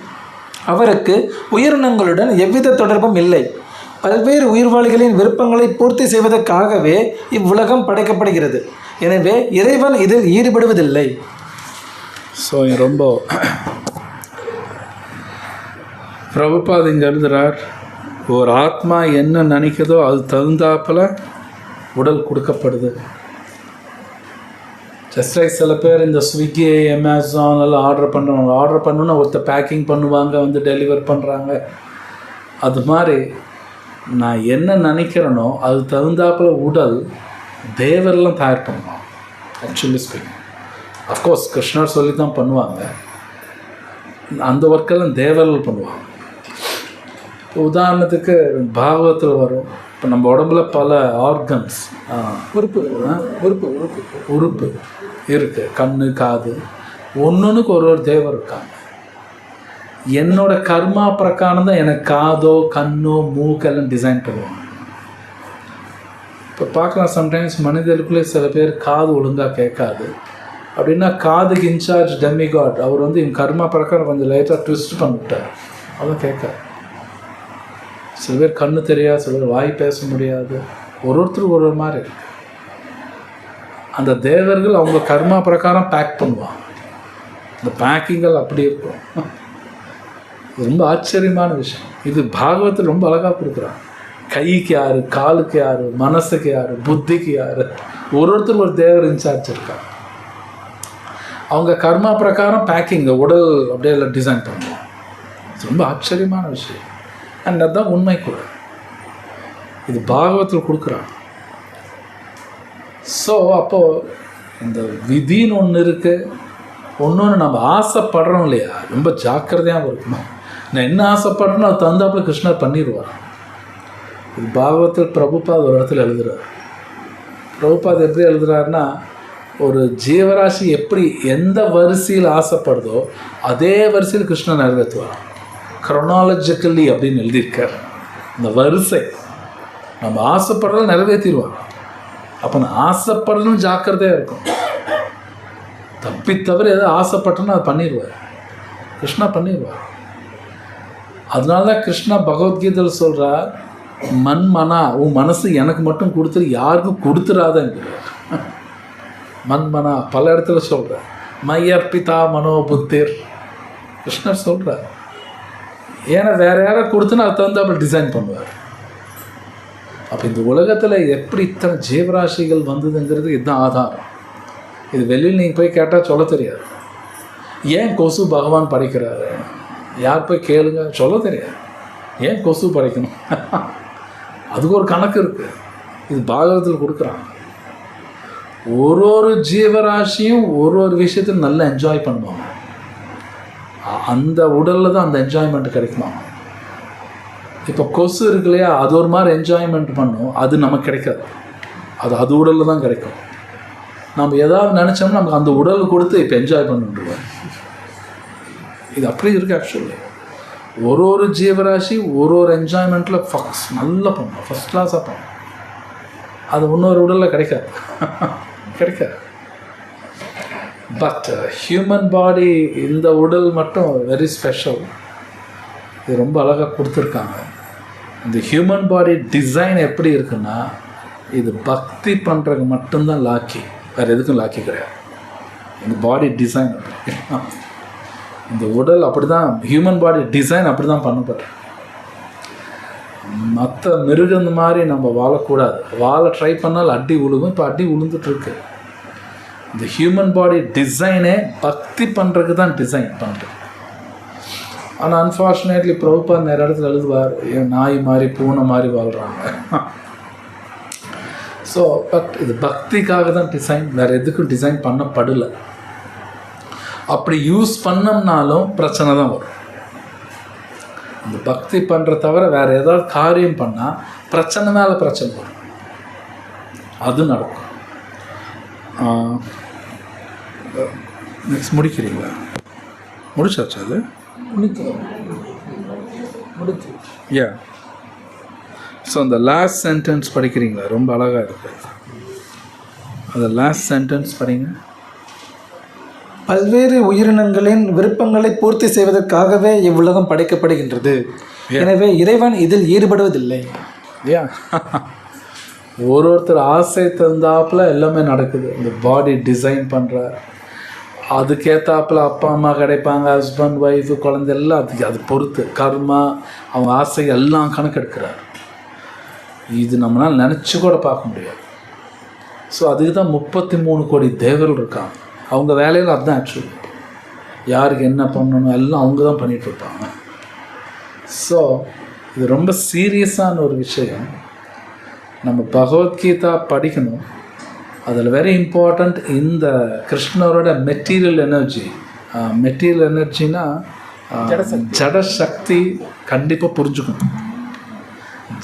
அவருக்கு உயிரினங்களுடன் எவ்வித தொடர்பும் இல்லை. பல்வேறு உயிர்வாளிகளின் விருப்பங்களை பூர்த்தி செய்வதற்காகவே இவ்வுலகம் படைக்கப்படுகிறது. எனவே இறைவன் இதில் ஈடுபடுவதில்லை. ஸோ ரொம்ப பிரபுபாத் இங்கே எழுதுகிறார், ஒரு ஆத்மா என்ன நினைக்குதோ அது தகுந்தாப்பில் உடல் கொடுக்கப்படுது. ஜஸ்ட் லைக் சில பேர் இந்த ஸ்விக்கி அமேசான் எல்லாம் ஆர்டர் பண்ணணுன்னா ஒருத்தர் பேக்கிங் பண்ணுவாங்க, வந்து டெலிவர் பண்ணுறாங்க. அது மாதிரி நான் என்ன நினைக்கிறேனோ அது தகுந்தாப்பில் உடல் தேவரெல்லாம் தயார் பண்ணுவான். ஆக்சுவலி ஸ்பீக்கிங், அஃப்கோர்ஸ் கிருஷ்ணர் சொல்லி தான் பண்ணுவாங்க. அந்த ஒர்க்கெல்லாம் தேவர்கள் பண்ணுவாங்க. உதாரணத்துக்கு பாகவத்தில் வரும், இப்போ நம்ம உடம்புல பல ஆர்கன்ஸ் உறுப்பு இருக்குது, கண்ணு காது, ஒன்றுக்கு ஒரு தேவர் இருக்காங்க. என்னோட கர்மா பிரகாரம் தான் எனக்கு காதோ கண்ணோ மூக்கெல்லாம் டிசைன் பண்ணுவாங்க. இப்போ பார்க்கலாம், சம்டைம்ஸ் மனிதர்களுக்குள்ளே சில பேர் காது ஒழுங்காக கேட்காது. அப்படின்னா காதுக்கு இன்சார்ஜ் டெமிகாட் அவர் வந்து என் கர்மா பிரகாரம் கொஞ்சம் லைட்டாக ட்விஸ்ட் பண்ணிவிட்டார், அதான் கேட்காது. சில பேர் கண்ணு தெரியாது, சில பேர் வாய் பேச முடியாது, ஒருத்தருக்கு ஒரு மாதிரி இருக்கு. அந்த தேவர்கள் அவங்க கர்மா பிரகாரம் பேக் பண்ணுவாங்க. இந்த பேக்கிங்கள் அப்படி இருக்கும். ரொம்ப ஆச்சரியமான விஷயம். இது பாகவத்தில் ரொம்ப அழகாக கொடுக்குறாங்க. கைக்கு யார், காலுக்கு யார், மனசுக்கு யார், புத்திக்கு யார், ஒருத்தருக்கு ஒரு தேவர் இன்சார்ஜ் இருக்காங்க. அவங்க கர்மா பிரகாரம் பேக்கிங் உடல் அப்படியே எல்லாம் டிசைன் பண்ணுவாங்க. ரொம்ப ஆச்சரியமான விஷயம். அண்ட் அதுதான் உண்மை கூட. இது பாகவத்தில் கொடுக்குறாங்க. ஸோ அப்போது இந்த விதின்னு ஒன்று இருக்குது. ஒன்று நம்ம ஆசைப்படுறோம் இல்லையா, ரொம்ப ஜாக்கிரதையாக இருக்கணும். நான் என்ன ஆசைப்படுறேன்னு அது தந்தாப்புல கிருஷ்ணர் பண்ணிடுவார். இது பாகவத்தில் பிரபுபாத் ஒரு இடத்துல எழுதுகிறார். பிரபுபாத் எப்படி எழுதுகிறாருன்னா, ஒரு ஜீவராசி எப்படி எந்த வரிசையில் ஆசைப்படுதோ அதே வரிசையில் கிருஷ்ணன் நிறைவேற்றுவார். க்ரொனாலஜிக்கலி அப்படின்னு எழுதியிருக்கார். இந்த வரிசை நம்ம ஆசைப்படுறத நிறைவேற்றிடுவாங்க. அப்போ நான் ஆசைப்படணும்னு ஜாக்கிரதையாக இருக்கும். தப்பி தவிர எதாவது ஆசைப்பட்டோன்னா அது பண்ணிடுவார், கிருஷ்ணா பண்ணிடுவார். அதனால தான் கிருஷ்ணா பகவத்கீதையில் சொல்கிறார், மன்மனா, உன் மனசு எனக்கு மட்டும் கொடுத்துரு, யாருக்கும் கொடுத்துடாதங்கிறார். மன்மனா பல இடத்துல சொல்கிறார். மையர்பிதா மனோபுத்திர் கிருஷ்ணர் சொல்கிறார். ஏன்னா வேறு யாரை கொடுத்துன்னா அது தகுந்தாப்புல டிசைன் பண்ணுவார். அப்போ இந்த உலகத்தில் எப்படி இத்தனை ஜீவராசிகள் வந்ததுங்கிறது இதுதான் ஆதாரம். இது வெளியில் நீங்கள் போய் கேட்டால் சொல்ல தெரியாது. ஏன் கொசு பகவான் படைக்கிறாரு, யார் போய் கேளுங்க, சொல்ல தெரியாது. ஏன் கொசு படைக்கணும், அதுக்கு ஒரு கணக்கு இருக்குது. இது பாகவத்தில் கொடுக்குறாங்க. ஒரு ஜீவராசியும் ஒரு விஷயத்தில் நல்லா என்ஜாய் பண்ணுவாங்க. அந்த உடலில் தான் அந்த என்ஜாய்மெண்ட் கிடைக்குமா. இப்போ கொசு இருக்கு இல்லையா, அது ஒரு மாதிரி என்ஜாய்மெண்ட் பண்ணும், அது நமக்கு கிடைக்காது. அது உடலில் தான் கிடைக்கும். நம்ம எதாவது நினச்சோம்னா நமக்கு அந்த உடல் கொடுத்து இப்போ என்ஜாய் பண்ணிட்டுருவோம். இது அப்படி இருக்குது. ஆக்சுவலி ஒரு ஜீவராசி ஒரு என்ஜாய்மெண்ட்டில் நல்லா பண்ணும், ஃபஸ்ட் கிளாஸாக பண்ணும். அது இன்னொரு உடலில் கிடைக்காது. பட் ஹியூமன் பாடி, இந்த உடல் மட்டும் வெரி ஸ்பெஷல். இது ரொம்ப அழகாக கொடுத்துருக்காங்க. இந்த ஹியூமன் பாடி டிசைன் எப்படி இருக்குன்னா, இது பக்தி பண்ணுறதுக்கு மட்டும்தான் லாக்கி, வேறு எதுக்கும் லாக்கி கிடையாது. இந்த பாடி டிசைன் அப்படி, இந்த உடல் அப்படி தான், ஹியூமன் பாடி டிசைன் அப்படி தான் பண்ணப்படுறது. மற்ற மிருகம் மாதிரி நம்ம வாழக்கூடாது. வாழ ட்ரை பண்ணால் அடி உழுகும். இப்போ அடி உழுந்துட்டுருக்கு. இந்த ஹியூமன் பாடி டிசைனே பக்தி பண்ணுறதுக்கு தான் டிசைன் பண்ணுறது. ஆனால் அன்ஃபார்ச்சுனேட்லி பிரபுபாத் நிறைய இடத்துல எழுதுவார், நாய் மாதிரி பூனை மாதிரி வாழ்கிறாங்க. ஸோ பட் இது பக்திக்காக தான் டிசைன், வேறு எதுக்கும் டிசைன் பண்ணப்படலை. அப்படி யூஸ் பண்ணோம்னாலும் பிரச்சனை தான் வரும். இந்த பக்தி பண்ணுற தவிர வேறு ஏதாவது காரியம் பண்ணால் பிரச்சனை மேலே பிரச்சனை வரும். அது நடக்கும். நெக்ஸ்ட் முடிக்கிறீங்களா? முடிச்சாச்சு அது? முடிச்சு. யா. ஸோ அந்த லாஸ்ட் சென்டென்ஸ் படிக்கிறீங்களா? ரொம்ப அழகாக இருக்குது. அந்த லாஸ்ட் சென்டென்ஸ் படிங்க. பல்வேறு உயிரினங்களின் விருப்பங்களை பூர்த்தி செய்வதற்காகவே இவ்வுலகம் படைக்கப்படுகின்றது. எனவே இறைவன் இதில் ஈடுபடுவதில்லை. ஏன் ஒருத்தர் ஆசை தந்தாப்புல எல்லாமே நடக்குது. இந்த பாடி டிசைன் பண்ணுறார், அதுக்கேற்றாப்புல அப்பா அம்மா கிடைப்பாங்க, ஹஸ்பண்ட் ஒய்ஃபு குழந்தை எல்லாம் அது பொறுத்து கர்மா அவங்க ஆசை எல்லாம் கணக்கெடுக்கிறார். இது நம்மளால் நினச்சி கூட பார்க்க முடியாது. ஸோ அதுக்கு தான் 33 கோடி தேவர்கள் இருக்காங்க. அவங்க வேலையில் அதுதான் ஆக்சுவலி யாருக்கு என்ன பண்ணணும் எல்லாம் அவங்க தான் பண்ணிகிட்ருப்பாங்க. ஸோ இது ரொம்ப சீரியஸான ஒரு விஷயம். நம்ம பகவத்கீதா படிக்கணும். அதில் வெரி இம்பார்ட்டண்ட் இந்த கிருஷ்ணரோட மெட்டீரியல் எனர்ஜினா ஜடசக்தி கண்டிப்பாக புரிஞ்சுக்கணும்.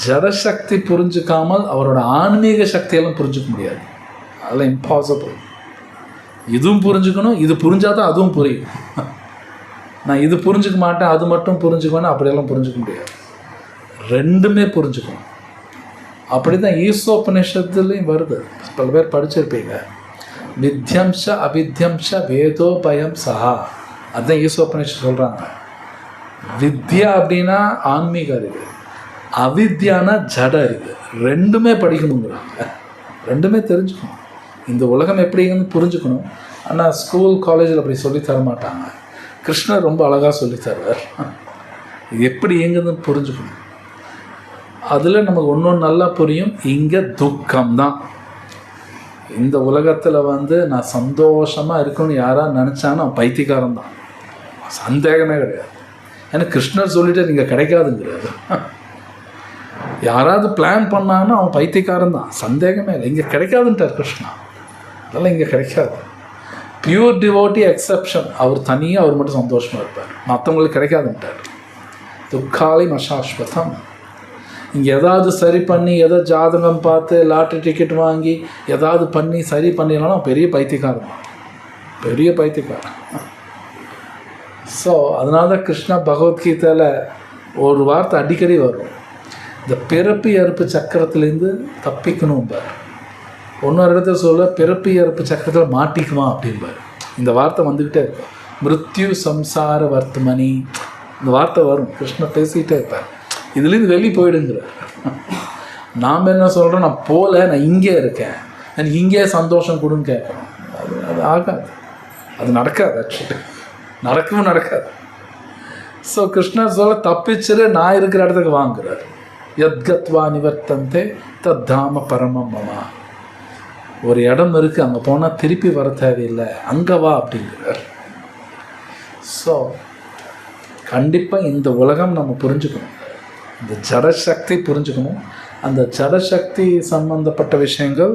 ஜடசக்தி புரிஞ்சுக்காமல் அவரோட ஆன்மீக சக்தியெல்லாம் புரிஞ்சுக்க முடியாது. அதெல்லாம் இம்பாசிபிள். இதுவும் புரிஞ்சுக்கணும், இது புரிஞ்சால் தான் அதுவும் புரியும். நான் இது புரிஞ்சுக்க மாட்டேன் அது மட்டும் புரிஞ்சுக்கணும் அப்படியெல்லாம் புரிஞ்சுக்க முடியாது. ரெண்டுமே புரிஞ்சுக்கணும். அப்படி தான் ஈசோபனிஷத்துலேயும் வருது. பல பேர் படிச்சிருப்பீங்க. வித்யம்ச அவித்யம்ச வேதோபயம் சஹா. அதுதான் ஈசோபனிஷத் சொல்கிறாங்க. வித்யா அப்படின்னா ஆன்மீக அறிவு, அவித்யானா ஜட அறிவு. ரெண்டுமே படிக்கணுங்கிறாங்க. ரெண்டுமே தெரிஞ்சுக்கணும். இந்த உலகம் எப்படின்னு புரிஞ்சுக்கணும். ஆனால் ஸ்கூல் காலேஜில் அப்படி சொல்லித்தர மாட்டாங்க. கிருஷ்ணர் ரொம்ப அழகாக சொல்லித்தருவார். இது எப்படி இயங்குதுன்னு புரிஞ்சுக்கணும். அதில் நமக்கு ஒன்று நல்லா புரியும். இங்கே துக்கம்தான். இந்த உலகத்தில் நான் சந்தோஷமாக இருக்கணும்னு யாராவது நினச்சாங்கன்னா அவன் பைத்தியக்காரன் தான், சந்தேகமே கிடையாது. ஏன்னா கிருஷ்ணர் சொல்லிட்டு நீங்கள் கிடைக்காதுங்கிறாரு. யாராவது பிளான் பண்ணாங்கன்னா அவன் பைத்தியக்காரன் தான், சந்தேகமே இல்லை. இங்கே கிடைக்காதுன்ட்டார் கிருஷ்ணா. அதெல்லாம் இங்கே கிடைக்காது. Pure devotee exception. அவர் தனியாக அவர் மட்டும் சந்தோஷமாக இருப்பார், மற்றவங்களுக்கு கிடைக்காதுன்ட்டார். துக்காலை மசாஸ்வதம். இங்கே ஏதாவது சரி பண்ணி ஏதோ ஜாதகம் பார்த்து லாட்ரி டிக்கெட் வாங்கி ஏதாவது பண்ணி சரி பண்ணிடலாம் பெரிய பைத்தியக்காரன், பெரிய பைத்தியக்காரன். ஸோ அதனால தான் கிருஷ்ணா பகவத்கீதையில் ஒரு வார்த்தை அடிக்கடி வரும். இந்த பிறப்பு இறப்பு சக்கரத்துலேருந்து தப்பிக்கணும் பார். இன்னொரு இடத்துல சொல்ல பிறப்பு இறப்பு சக்கரத்தில் மாட்டிக்குவான் அப்படின்பார். இந்த வார்த்தை வந்துக்கிட்டே இருக்கும். மிருத்யு சம்சார வர்த்தமணி இந்த வார்த்தை வரும். கிருஷ்ணர் பேசிக்கிட்டே இருப்பார். இதுலேருந்து வெளியே போயிடுங்கிறார். நாம் என்ன சொல்கிறோம், நான் போகல, நான் இங்கே இருக்கேன், எனக்கு இங்கே சந்தோஷம் கொடுன்னு கேட்குறோம். அது ஆகாது, அது நடக்காது. ஆக்சுவலி நடக்கவும் நடக்காது. ஸோ கிருஷ்ணர் சொல்ல தப்பிச்சிரு, நான் இருக்கிற இடத்துக்கு வாங்குறார். யத்கத்வா நிவர்த்தந்தே தத்தாம பரமம் மமா. ஒரு இடம் இருக்குது, அங்கே போனால் திருப்பி வர தேவையில்லை, அங்கே வா அப்படிங்கிறார். ஸோ கண்டிப்பாக இந்த உலகம் நம்ம புரிஞ்சுக்கணும். இந்த ஜடசக்தி புரிஞ்சுக்கணும். அந்த ஜடசக்தி சம்பந்தப்பட்ட விஷயங்கள்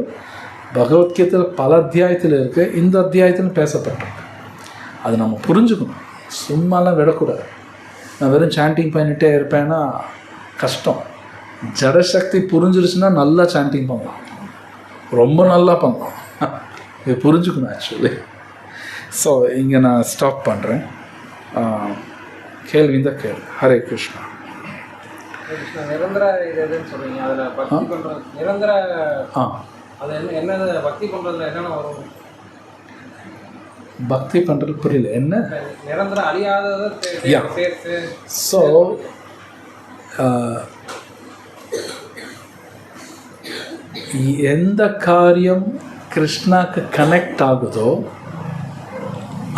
பகவத்கீதையில் பல அத்தியாயத்தில் இருக்குது, இந்த அத்தியாயத்தில் பேசப்பட்டிருக்கு. அது நம்ம புரிஞ்சுக்கணும், சும்மாலாம் விடக்கூடாது. நான் வெறும் சாண்டிங் பண்ணிகிட்டே இருப்பேன்னா கஷ்டம். ஜடசக்தி புரிஞ்சிருச்சுன்னா நல்லா சாண்டிங் பண்ணலாம், ரொம்ப நல்லா பண்ணலாம். இது புரிஞ்சுக்கணும் ஆக்சுவலி. ஸோ இங்கே நான் ஸ்டாப் பண்ணுறேன். கேள்வி இந்த கேள்வி. ஹரே கிருஷ்ணா. நிரந்தர இதுன்னு சொல்றீங்க, அதுல பக்தி பண்றது நிரந்தர. அது என்ன பக்தி பண்றதுல என்னென்ன வரும்? பக்தி பண்ணுறது புரியல, என்ன நிரந்தர அழியாதது? ஸோ எந்த காரியம் கிருஷ்ணாக்கு கனெக்ட் ஆகுதோ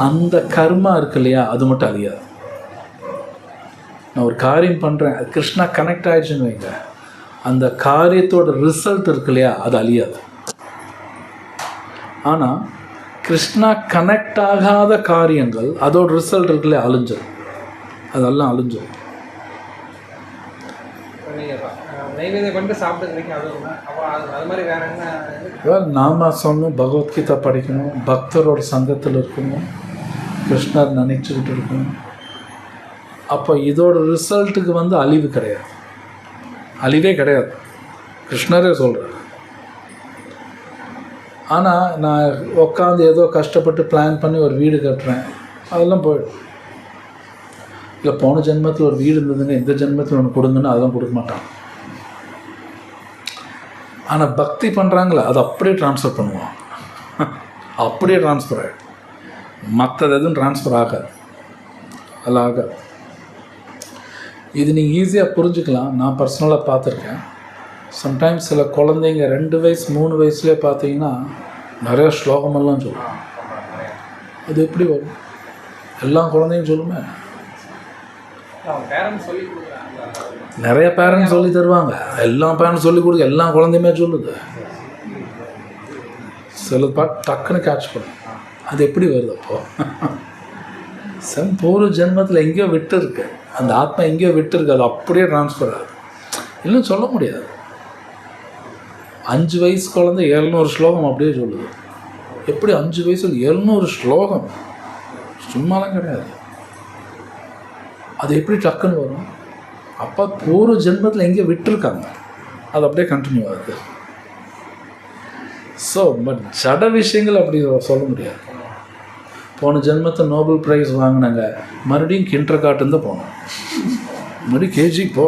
அந்த கர்மா இருக்கு இல்லையா, அது மட்டும் அழியாது. நான் ஒரு காரியம் பண்ணுறேன், அது கிருஷ்ணா கனெக்ட் ஆகிடுச்சுன்னு வைங்க, அந்த காரியத்தோட ரிசல்ட் இருக்கு இல்லையா, அது அழியாது. ஆனால் கிருஷ்ணா கனெக்ட் ஆகாத காரியங்கள் அதோட ரிசல்ட் இருக்கு இல்லையா, அழிஞ்சிடும். அதெல்லாம் அழிஞ்சிடும். நாம சொன்னோம் பகவத்கீதா படிக்கணும், பக்தரோட சங்கத்தில் இருக்கணும், கிருஷ்ணர் நினைச்சுக்கிட்டு இருக்கணும். அப்போ இதோட ரிசல்ட்டுக்கு அழிவு கிடையாது, அழிவே கிடையாது, கிருஷ்ணரே சொல்கிறார். ஆனால் நான் உட்காந்து ஏதோ கஷ்டப்பட்டு பிளான் பண்ணி ஒரு வீடு கட்டுறேன், அதெல்லாம் போயிடும். இல்லை போன ஜென்மத்தில் ஒரு வீடு இருந்ததுங்க, இந்த ஜென்மத்தில் ஒன்று கொடுங்கன்னு அதெல்லாம் கொடுக்க மாட்டான். ஆனால் பக்தி பண்ணுறாங்களே அது அப்படியே ட்ரான்ஸ்ஃபர் பண்ணுவான், அப்படியே ட்ரான்ஸ்ஃபர் ஆகிடும். மற்றது எதுவும் ட்ரான்ஸ்ஃபர் ஆகாது, அதில் ஆகாது. இது நீங்கள் ஈஸியாக புரிஞ்சுக்கலாம். நான் பர்சனலாக பார்த்துருக்கேன். சம்டைம்ஸ் சில குழந்தைங்க 2 வயசு 3 வயசுலேயே பார்த்தீங்கன்னா நிறைய ஸ்லோகமெல்லாம் சொல்லுவாங்க. அது எப்படி வரும்? எல்லா குழந்தையும் சொல்லுமே. நிறைய பேரண்ட்ஸ் சொல்லி தருவாங்க, எல்லா பேரண்ட்ஸ் சொல்லி கொடுக்க எல்லா குழந்தையுமே சொல்லுது. சில டக்குன்னு கேட்ச் பண்ணும். அது எப்படி வருது? அப்போது பூர்வ ஜென்மத்தில் எங்கேயோ விட்டு இருக்கு, அந்த ஆத்மா எங்கேயோ விட்டு இருக்கு, அது அப்படியே ட்ரான்ஸ்ஃபர் ஆகுது. இல்லைன்னு சொல்ல முடியாது. 5 வயசு குழந்தை 700 ஸ்லோகம் அப்படியே சொல்லுது. எப்படி 5 வயசில் 700 ஸ்லோகம்? சும்மாலாம் கிடையாது. அது எப்படி டக்குன்னு வரும்? அப்போ பூர்வ ஜென்மத்தில் எங்கேயோ விட்டுருக்காங்க, அது அப்படியே கண்டினியூ ஆகுது. ஸோ பட் ஜட விஷயங்கள் அப்படி சொல்ல முடியாது. போன ஜென்மத்தை நோபல் ப்ரைஸ் வாங்கினாங்க, மறுபடியும் கிண்டர் கார்டன் தான் போனோம், மறுபடியும் கேஜி போ.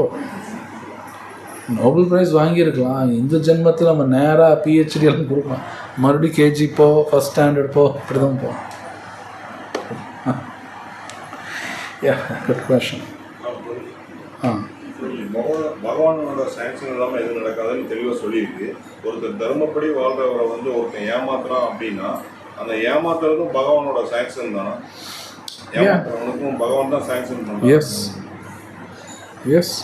நோபல் ப்ரைஸ் வாங்கியிருக்கலாம், இந்த ஜென்மத்தில் நம்ம நேராக பிஹெச்டி எல்லாம் கொடுக்கலாம், மறுபடியும் கேஜி போ, ஃபஸ்ட் ஸ்டாண்டர்ட் போ, அப்படி தான் போகணும். Good question. பகவானோட சாங்ஷன் இல்லாமல் எதுவும் நடக்காதுன்னு தெளிவாக சொல்லியிருக்கு. ஒருத்தர் தர்மப்படி வாழ்றவரை வந்து ஒருத்தன் ஏமாத்துறான் அப்படின்னா அந்த ஏமாத்துறதும் பகவானோட சாங்ஷன் தானே? ஏமாத்துறவனுக்கும் பகவான் தான் சாங்ஷன் பண்ணுறான். Yes yes.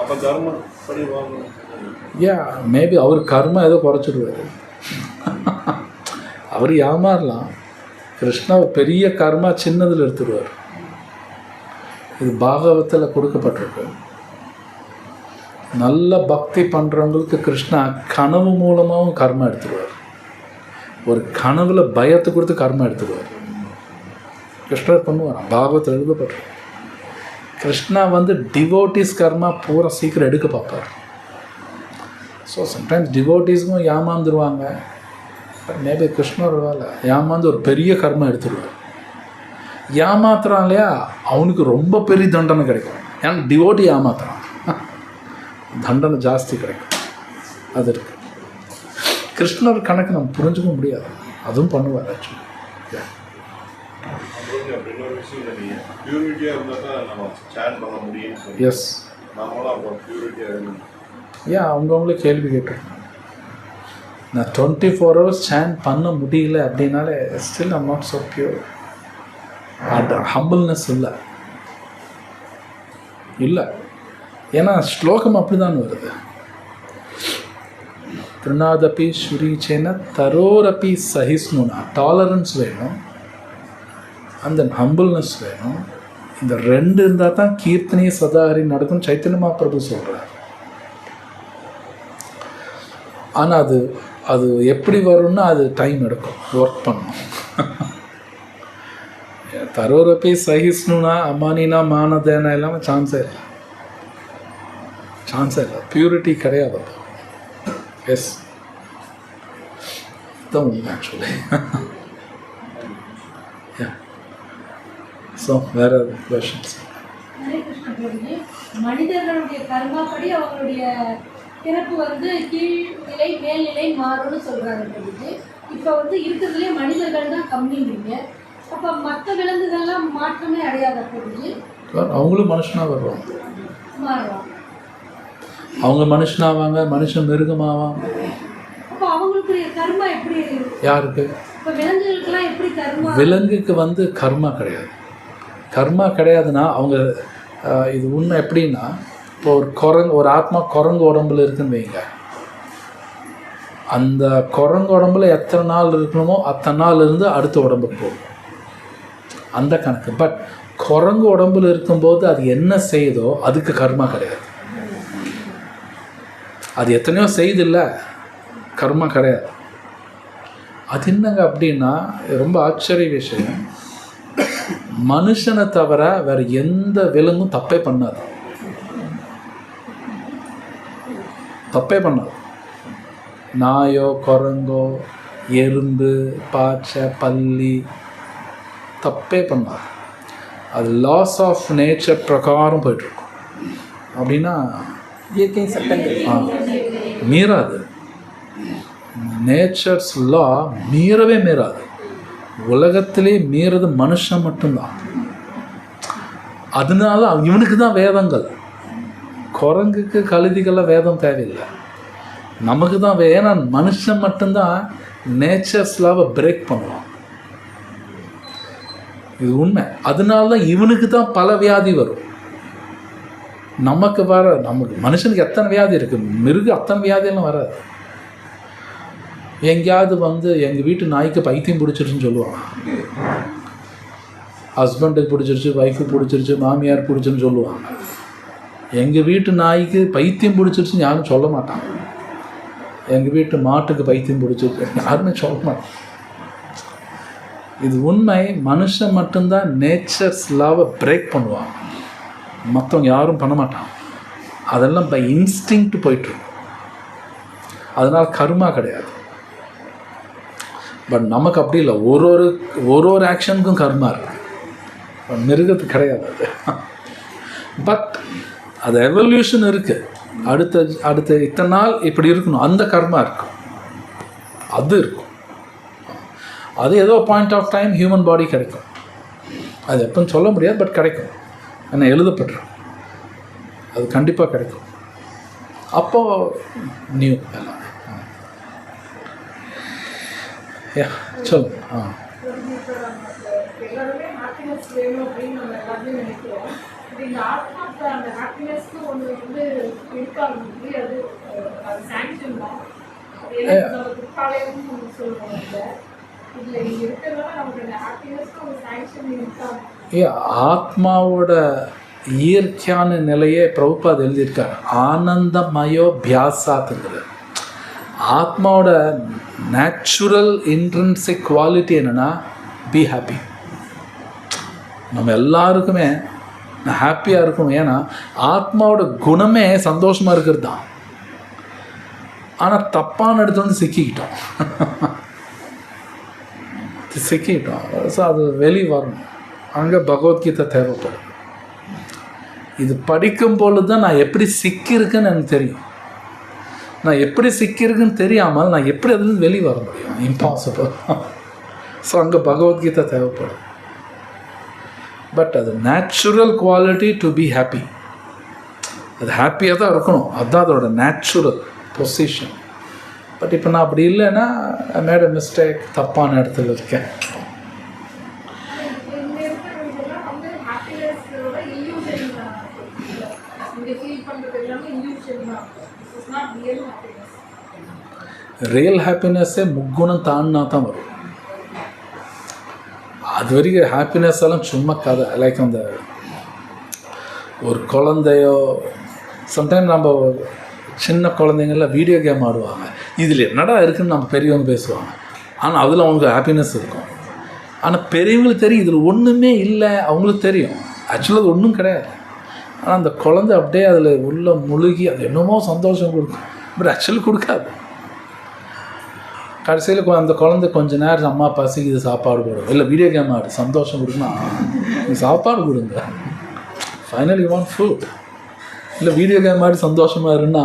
அப்போ தர்மப்படி வாழ்றோம். மேபி அவர் கர்மா ஏதோ குறைச்சிடுவார். அவர் ஏமாறலாம், கிருஷ்ணா பெரிய கர்மா சின்னதில் எடுத்துடுவார். இது பாகவத்தில் கொடுக்கப்பட்டிருக்கு. நல்ல பக்தி பண்ணுறவங்களுக்கு கிருஷ்ணா கனவு மூலமாகவும் கர்மா எடுத்துடுவார். ஒரு கனவுல பயத்தை கொடுத்து கர்மா எடுத்துடுவார். கிருஷ்ணர் பண்ணுவார், பாகவத்தில் எழுதப்பட்டிருக்கு. கிருஷ்ணா வந்து டிவோட்டிஸ் கர்மா பூரா சீக்கிரம் எடுக்க பார்ப்பார். ஸோ சம்டைம்ஸ் டிவோட்டிஸ்க்கும் ஏமாந்துருவாங்க. பட் மேபி கிருஷ்ணர் வேலை ஏமாந்து ஒரு பெரிய கர்மா எடுத்துடுவார். ஏமாத்துறான் இல்லையா, அவனுக்கு ரொம்ப பெரிய தண்டனை கிடைக்கும். ஏன்னா டிவோட்டி ஏமாத்துறான், தண்டனை ஜாஸ்தி கிடைக்கும். அது இருக்கு. கிருஷ்ணர் கணக்கு நம்ம புரிஞ்சுக்க முடியாது, அதுவும் பண்ணுவார். ஆக்சுவலி எஸ், அவங்கவுங்களே கேள்வி கேட்டிருக்காங்க. நான் 24 hours சேன் பண்ண முடியல அப்படின்னாலே still I'm not so pure. அது ஹம்பிள்னஸ் இல்லை. ஏன்னா ஸ்லோகம் அப்படி தான் வருது. திருநாதப்பி ஸ்ரீச்சேன தரோரப்பி சஹிஸ்னுனா, டாலரன்ஸ் வேணும், அந்த ஹம்பிள்னஸ் வேணும். இந்த 2 இருந்தால் தான் கீர்த்தனை சதாஹரி நடக்கும் சைத்தன்ய மகாபிரபு சொல்கிறார். ஆனால் அது எப்படி வரும்னா அது டைம் எடுக்கும், ஒர்க் பண்ணணும். தரோரப்பி சஹிஸ்னுனா அமானினா மானதேனா எல்லாமே சான்ஸே இல்லை. பியூரிட்டி கிடையாது. எஸ், தான் உண்மை ஆக்சுவலி. ஸோ வேறு கொஷின்ஸ்? மனிதர்களுடைய கர்மாப்படி அவங்களுடைய பிறப்பு வந்து கீழ்நிலை மேல்நிலை மாறும்னு சொல்கிறாங்க. இப்போ வந்து இருக்கிறதுலே மனிதர்கள் தான் கம்மிங்க. அப்போ மற்ற விலங்குகள்லாம் மாற்றமே அடையாத போகுது. அவங்களும் மனுஷனாக வருவாங்க, மாறுவாங்க. அவங்க மனுஷனாவாங்க, மனுஷன் மிருகமாவாங்க. அப்போ அவங்களுக்கு கர்மா எப்படி? யாருக்கு? இப்போ விலங்குகளுக்கெல்லாம் எப்படி கர்மா? விலங்குக்கு வந்து கர்மா கிடையாது. கர்மா கிடையாதுன்னா அவங்க இது உண்மை. எப்படின்னா, இப்போ ஒரு ஆத்மா குரங்கு உடம்புல இருக்குன்னு வைங்க, அந்த குரங்கு உடம்புல எத்தனை நாள் இருக்கணுமோ அத்தனை நாள் இருந்து அடுத்த உடம்புக்கு போகும், அந்த கணக்கு. பட் குரங்கு உடம்புல இருக்கும்போது அது என்ன செய்யுதோ அதுக்கு கர்மா கிடையாது. அது எத்தனையோ செய்தில்ல, கர்மா கிடையாது. அது என்னங்க அப்படின்னா, ரொம்ப ஆச்சரிய விஷயம், மனுஷனை தவிர வேற எந்த விலங்கும் தப்பே பண்ணாது. நாயோ குரங்கோ எறும்பு பாச்சை பல்லி தப்பே பண்ணாது. அது லாஸ் ஆஃப் நேச்சர் பிரகாரம் போயிட்டுருக்கும். அப்படின்னா இயற்கை சட்டங்கள் மீறாது. நேச்சர்ஸ் லா மீறவே மீறாது. உலகத்திலே மீறது மனுஷன் மட்டும்தான். அதனால இவனுக்கு தான் வேதங்கள். குரங்குக்கு கழுதிகள்லாம் வேதம் தேவையில்லை, நமக்கு தான். ஏன்னா மனுஷன் மட்டும்தான் நேச்சர்ஸ் லாவை பிரேக் பண்ணுவான். இது உண்மை. அதனால தான் இவனுக்கு தான் பல வியாதி வரும். நமக்கு மனுஷனுக்கு எத்தனை வியாதி இருக்குது, மிருகம் அத்தனை வியாதியெல்லாம் வராது. எங்கேயாவது வந்து எங்கள் வீட்டு நாய்க்கு பைத்தியம் பிடிச்சிருச்சுன்னு சொல்லுவாங்க. ஹஸ்பண்டுக்கு பிடிச்சிருச்சு, ஒய்ஃபுக்கு பிடிச்சிருச்சு, மாமியார் பிடிச்சிருன்னு சொல்லுவாங்க. எங்கள் வீட்டு நாய்க்கு பைத்தியம் பிடிச்சிருச்சுன்னு யாரும் சொல்ல மாட்டாங்க. எங்கள் வீட்டு மாட்டுக்கு பைத்தியம் பிடிச்சிருச்சு யாருமே சொல்ல மாட்டாங்க. இது உண்மை. மனுஷன் மட்டும்தான் நேச்சர்ஸ் லாவை பிரேக் பண்ணுவாங்க, மற்றவங்க யாரும் பண்ண மாட்டாங்க. அதெல்லாம் பை இன்ஸ்டிங்க்ட் போயிட்டுருக்கும். அதனால் கர்மா கிடையாது. பட் நமக்கு அப்படி இல்லை. ஒரு ஒரு ஆக்ஷனுக்கும் கர்மா இருக்குது. பட் மிருகத்துக்கு கிடையாது அது. பட் அது எவல்யூஷன் இருக்குது. அடுத்த இத்தனை நாள் இப்படி இருக்கணும், அந்த கர்மா இருக்கும், அது இருக்கும். அது ஏதோ point of time human body கிடைக்கும். அது எப்போன்னு சொல்ல முடியாது, பட் கிடைக்கும். ஏன்னா எழுதப்பட்டிருக்கும், அது கண்டிப்பாக கிடைக்கும். அப்போது நியூ எல்லாமே. சொல்லு. எல்லாருமே ஹாப்பினஸ் வேணும் அப்படின்னு நம்ம எல்லாருமே நினைக்கிறோம். இந்த ஆத்மாக்கு அந்த ஹாப்பினஸ்க்கு ஒன்று வந்து இருக்காங்க, அது சாங்ஷன் தான். நமக்கு காலையும் சொல்லுவாங்க இல்லை, இங்கே இருக்கிறதுனால நமக்கு அந்த ஹாப்பினஸ்க்கு ஒரு சாங்ஷன் இருக்காங்க. ஆத்மாவோட இயற்கையான நிலையை பிரபுபாத் எழுதியிருக்கார். ஆனந்தமயோ பியாசாத்துங்கிற ஆத்மாவோட நேச்சுரல் இன்ட்ரின்சிக் குவாலிட்டி என்னென்னா பி ஹாப்பி. நம்ம எல்லாருக்குமே ஹாப்பியாக இருக்கும். ஏன்னா ஆத்மாவோட குணமே சந்தோஷமாக இருக்கிறது தான். ஆனால் தப்பான இடத்துல வந்து சிக்கிக்கிட்டோம். ஸோ அது வெளியே வரணும். அங்கே பகவத்கீதை தேவைப்படும். இது படிக்கும் பொழுது தான் நான் எப்படி சிக்கியிருக்கேன்னு எனக்கு தெரியும். நான் எப்படி சிக்கியிருக்குன்னு தெரியாமல் நான் எப்படி அதுலேருந்து வெளியே வர முடியும்? இம்பாசிபிள். ஸோ அங்கே பகவத்கீதை தேவைப்படும். பட் அது natural quality to be happy. அது ஹாப்பியாக தான் இருக்கணும், அதுதான் அதோட நேச்சுரல் பொசிஷன். பட் இப்போ நான் அப்படி இல்லைன்னா ஐ மேட் அ மிஸ்டேக், தப்பான இடத்துல இருக்கேன். ரியல் ஹாப்பினஸ்ஸே முக்குணம் தாண்டினா தான் வரும். அது வரைக்கும் ஹாப்பினஸ் எல்லாம் சும்மா கதை. லைக் அந்த ஒரு குழந்தையோ சம்டைம் நம்ம சின்ன குழந்தைங்கள்லாம் வீடியோ கேம் ஆடுவாங்க. இதில் என்னடா இருக்குதுன்னு நம்ம பெரியவங்க பேசுவாங்க. ஆனால் அதில் அவங்களுக்கு ஹாப்பினஸ் இருக்கும். ஆனால் பெரியவங்களுக்கு தெரியும் இதில் ஒன்றுமே இல்லை, அவங்களுக்கு தெரியும் ஆக்சுவலாக அது ஒன்றும் கிடையாது. ஆனால் அந்த குழந்தை அப்படியே அதில் உள்ள முழுகி அது என்னமோ சந்தோஷம் கொடுக்கும், பட் ஆக்சுவலி கொடுக்காது. கடைசியில் அந்த குழந்தை கொஞ்சம் நேரம் அம்மா பசிக்குது சாப்பாடு கொடுக்கும், இல்லை வீடியோ கேம் ஆடு சந்தோஷம் கொடுக்கணும், நீ சாப்பாடு கொடுங்க, ஃபைனலி வாண்ட் ஃபுட். இல்லை வீடியோ கேம் ஆடி சந்தோஷமாக இருந்தா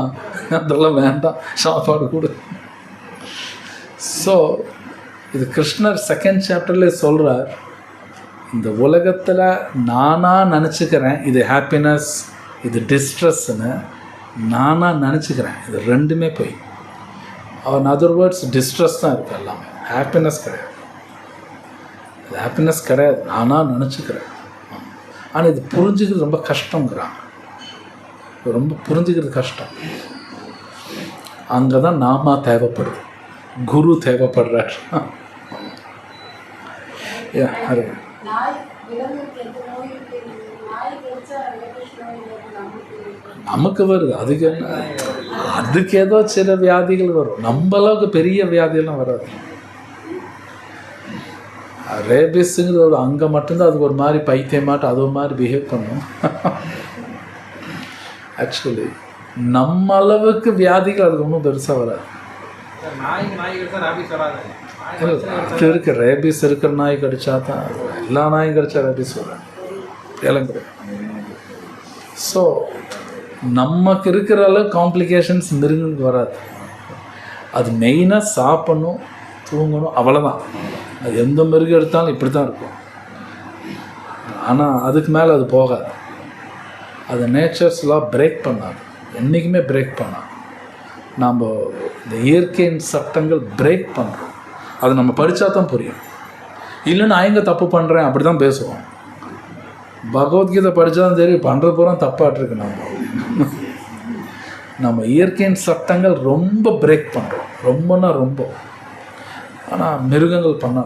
அதெல்லாம் வேண்டாம், சாப்பாடு கொடு. ஸோ இது கிருஷ்ணர் செகண்ட் சாப்டர்லேயே சொல்கிறார், இந்த உலகத்தில் நானாக நினச்சிக்கிறேன் இது ஹாப்பினஸ் இது டிஸ்ட்ரெஸ்ன்னு நானாக நினச்சிக்கிறேன். இது ரெண்டுமே போய் அவன் அதர் வேர்ட்ஸ் டிஸ்ட்ரெஸ் தான் இருக்குது எல்லாமே, ஹாப்பினஸ் கிடையாது. இது ஹாப்பினஸ் கிடையாது, நானாக நினச்சிக்கிறேன். ஆனால் இது புரிஞ்சுக்கிறது ரொம்ப கஷ்டங்கிறாங்க, ரொம்ப புரிஞ்சுக்கிறது கஷ்டம். அங்கே தான் நாம தேவைப்படுது, குரு தேவைப்படுறார். நமக்கு வருது, அதுக்கு ஏதோ சில வியாதிகள் வரும், நம்ம அளவுக்கு பெரிய வியாதியெல்லாம் வராது. ரேபிஸ்ங்கிறது ஒரு அங்கே மட்டும்தான் அதுக்கு ஒரு மாதிரி பைத்தியமாட்டம் அது ஒரு மாதிரி பிஹேவ் பண்ணும். ஆக்சுவலி நம்ம அளவுக்கு வியாதிகள் அதுக்கு ஒன்றும் பெருசாக வராது. இருக்கு ரேபிஸ் இருக்கிற நாய் கடிச்சா தான், எல்லா நாயும் கடிச்சா ரேபிஸ் வராது, இளங்குறை. ஸோ நமக்கு இருக்கிற அளவு காம்ப்ளிகேஷன்ஸ் மிருகங்களுக்கு வராது. அது மெயினாக சாப்பிடணும், தூங்கணும், அவ்வளோதான். அது எந்த மிருகம் எடுத்தாலும் இப்படி தான் இருக்கும். ஆனால் அதுக்கு மேலே அது போகாது. அது நேச்சர்ஸ்லாம் பிரேக் பண்ணாது, என்றைக்குமே பிரேக் பண்ணாது. நாம் இந்த இயற்கையின் சட்டங்கள் பிரேக் பண்ணுறோம், அது நம்ம படித்தா தான் புரியும். இல்லை நான் எங்கே தப்பு பண்ணுறேன் அப்படி தான் பேசுவோம். பகவத்கீதை படித்தா தான் தெரியும் பண்ணுற பூரா தப்பாட்டிருக்கு. நம்ம இயற்கையின் சட்டங்கள் ரொம்ப பிரேக் பண்ணுறோம், ரொம்பன்னா ரொம்ப. ஆனால் மிருகங்கள் பண்ண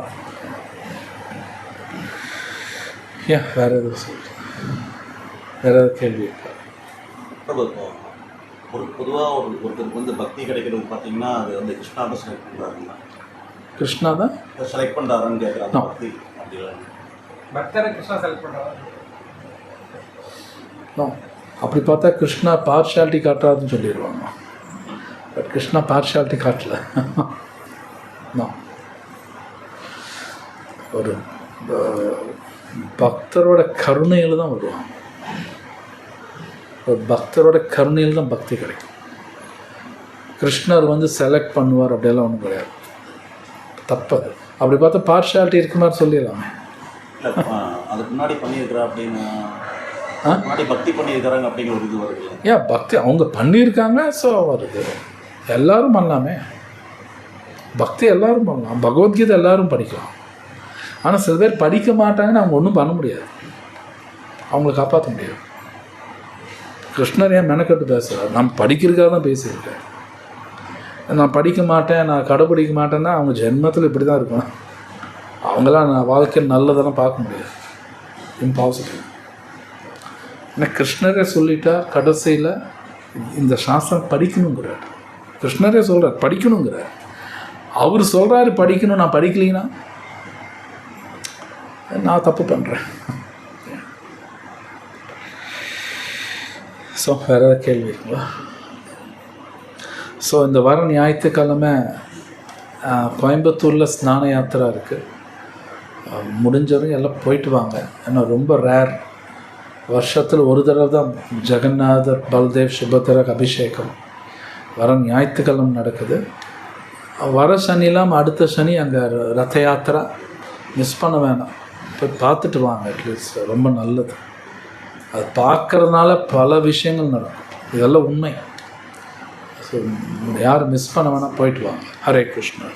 ஏன் வேறு எதுவும் சொல்லு, வேறு ஏதாவது கேள்வி இருக்கா? பொதுவாக ஒருத்தருக்கு வந்து பக்தி கிடைக்கிறது பார்த்தீங்கன்னா அது வந்து கிருஷ்ணா தான் செலக்ட் பண்ணுறாருங்களா? கிருஷ்ணா தான் செலக்ட் பண்ணுறாருன்னு கேட்குறாங்க. பக்தி அப்படிலாம் பக்தரை கிருஷ்ணா செலக்ட் பண்ணுறாரு. அப்படி பார்த்தா கிருஷ்ணா பார்ஷியாலிட்டி காட்டுறாருன்னு சொல்லிடுவாங்க. பட் கிருஷ்ணா பார்ஷியாலிட்டி காட்டல. ஒரு பக்தரோட கருணையில் தான் வருவாங்க. ஒரு பக்தரோட கருணையில் தான் பக்தி கிடைக்கும். கிருஷ்ணர் வந்து செலக்ட் பண்ணுவார் அப்படியெல்லாம் ஒன்றும் கிடையாது, தப்பது. அப்படி பார்த்தா பார்ஷியாலிட்டி இருக்க மாதிரி சொல்லிடலாமே. அதுக்கு முன்னாடி பண்ணியிருக்கிறா அப்படின்னு முன்னாடி பக்தி பண்ணியிருக்கிறாங்க அப்படிங்கிற ஒரு இது வருது. ஏன் பக்தி அவங்க பண்ணியிருக்காங்க, ஸோ வருது. எல்லோரும் பண்ணலாமே, பக்தி எல்லோரும் பண்ணலாம், பகவத்கீதை எல்லோரும் படிக்கலாம். ஆனால் சில பேர் படிக்க மாட்டாங்கன்னு அவங்க ஒன்றும் பண்ண முடியாது, அவங்கள காப்பாற்ற முடியாது. கிருஷ்ணர் ஏன் மெனக்கட்டு பேசுகிறார்? நான் படிக்கிறதுக்காக தான் பேசியிருக்கேன். நான் படிக்க மாட்டேன், நான் கடைப்பிடிக்க மாட்டேன்னா அவங்க ஜென்மத்தில் இப்படி தான் இருக்கணும். அவங்களாம் நான் வாழ்க்கையில் நல்லதெல்லாம் பார்க்க முடியாது, இம்பாசிபிள். ஏன்னா கிருஷ்ணரே சொல்லிட்டா கடைசியில் இந்த சாஸ்திரம் படிக்கணுங்கிறார். கிருஷ்ணரே சொல்கிறார் படிக்கணுங்கிறார். அவர் சொல்கிறாரு படிக்கணும், நான் படிக்கலைன்னா நான் தப்பு பண்ணுறேன். ஸோ வேறு ஏதாவது கேள்வி இருக்குங்களா? ஸோ இந்த வர ஞாயிற்றுக்கிழமை கோயம்புத்தூரில் ஸ்நான யாத்திரா இருக்குது. முடிஞ்சவங்க எல்லாம் போயிட்டு வாங்க. ஏன்னா ரொம்ப ரேர், வருஷத்தில் ஒரு தடவை தான் ஜெகநாதர் பல்தேவ் சுபத்திரக் அபிஷேகம் வர ஞாயிற்றுக்கிழமை நடக்குது. வர சனிலாம் அடுத்த சனி அங்கே ரத யாத்திரா, மிஸ் பண்ண வேணாம், போய் பார்த்துட்டு வாங்க. அட்லீஸ்ட் ரொம்ப நல்லது. அது பார்க்கறதுனால பல விஷயங்கள் நடக்கும், இதெல்லாம் உண்மை. ஸோ யார் மிஸ் பண்ண வேணால் போயிட்டு வாங்க. ஹரே கிருஷ்ணா.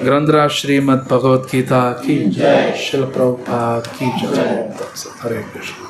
கிரந்தராஜ் ஸ்ரீமத் பகவத்கீதா கி ஜெய், ஷில பிரபுபாத் கி ஜெய். ஹரே கிருஷ்ணா.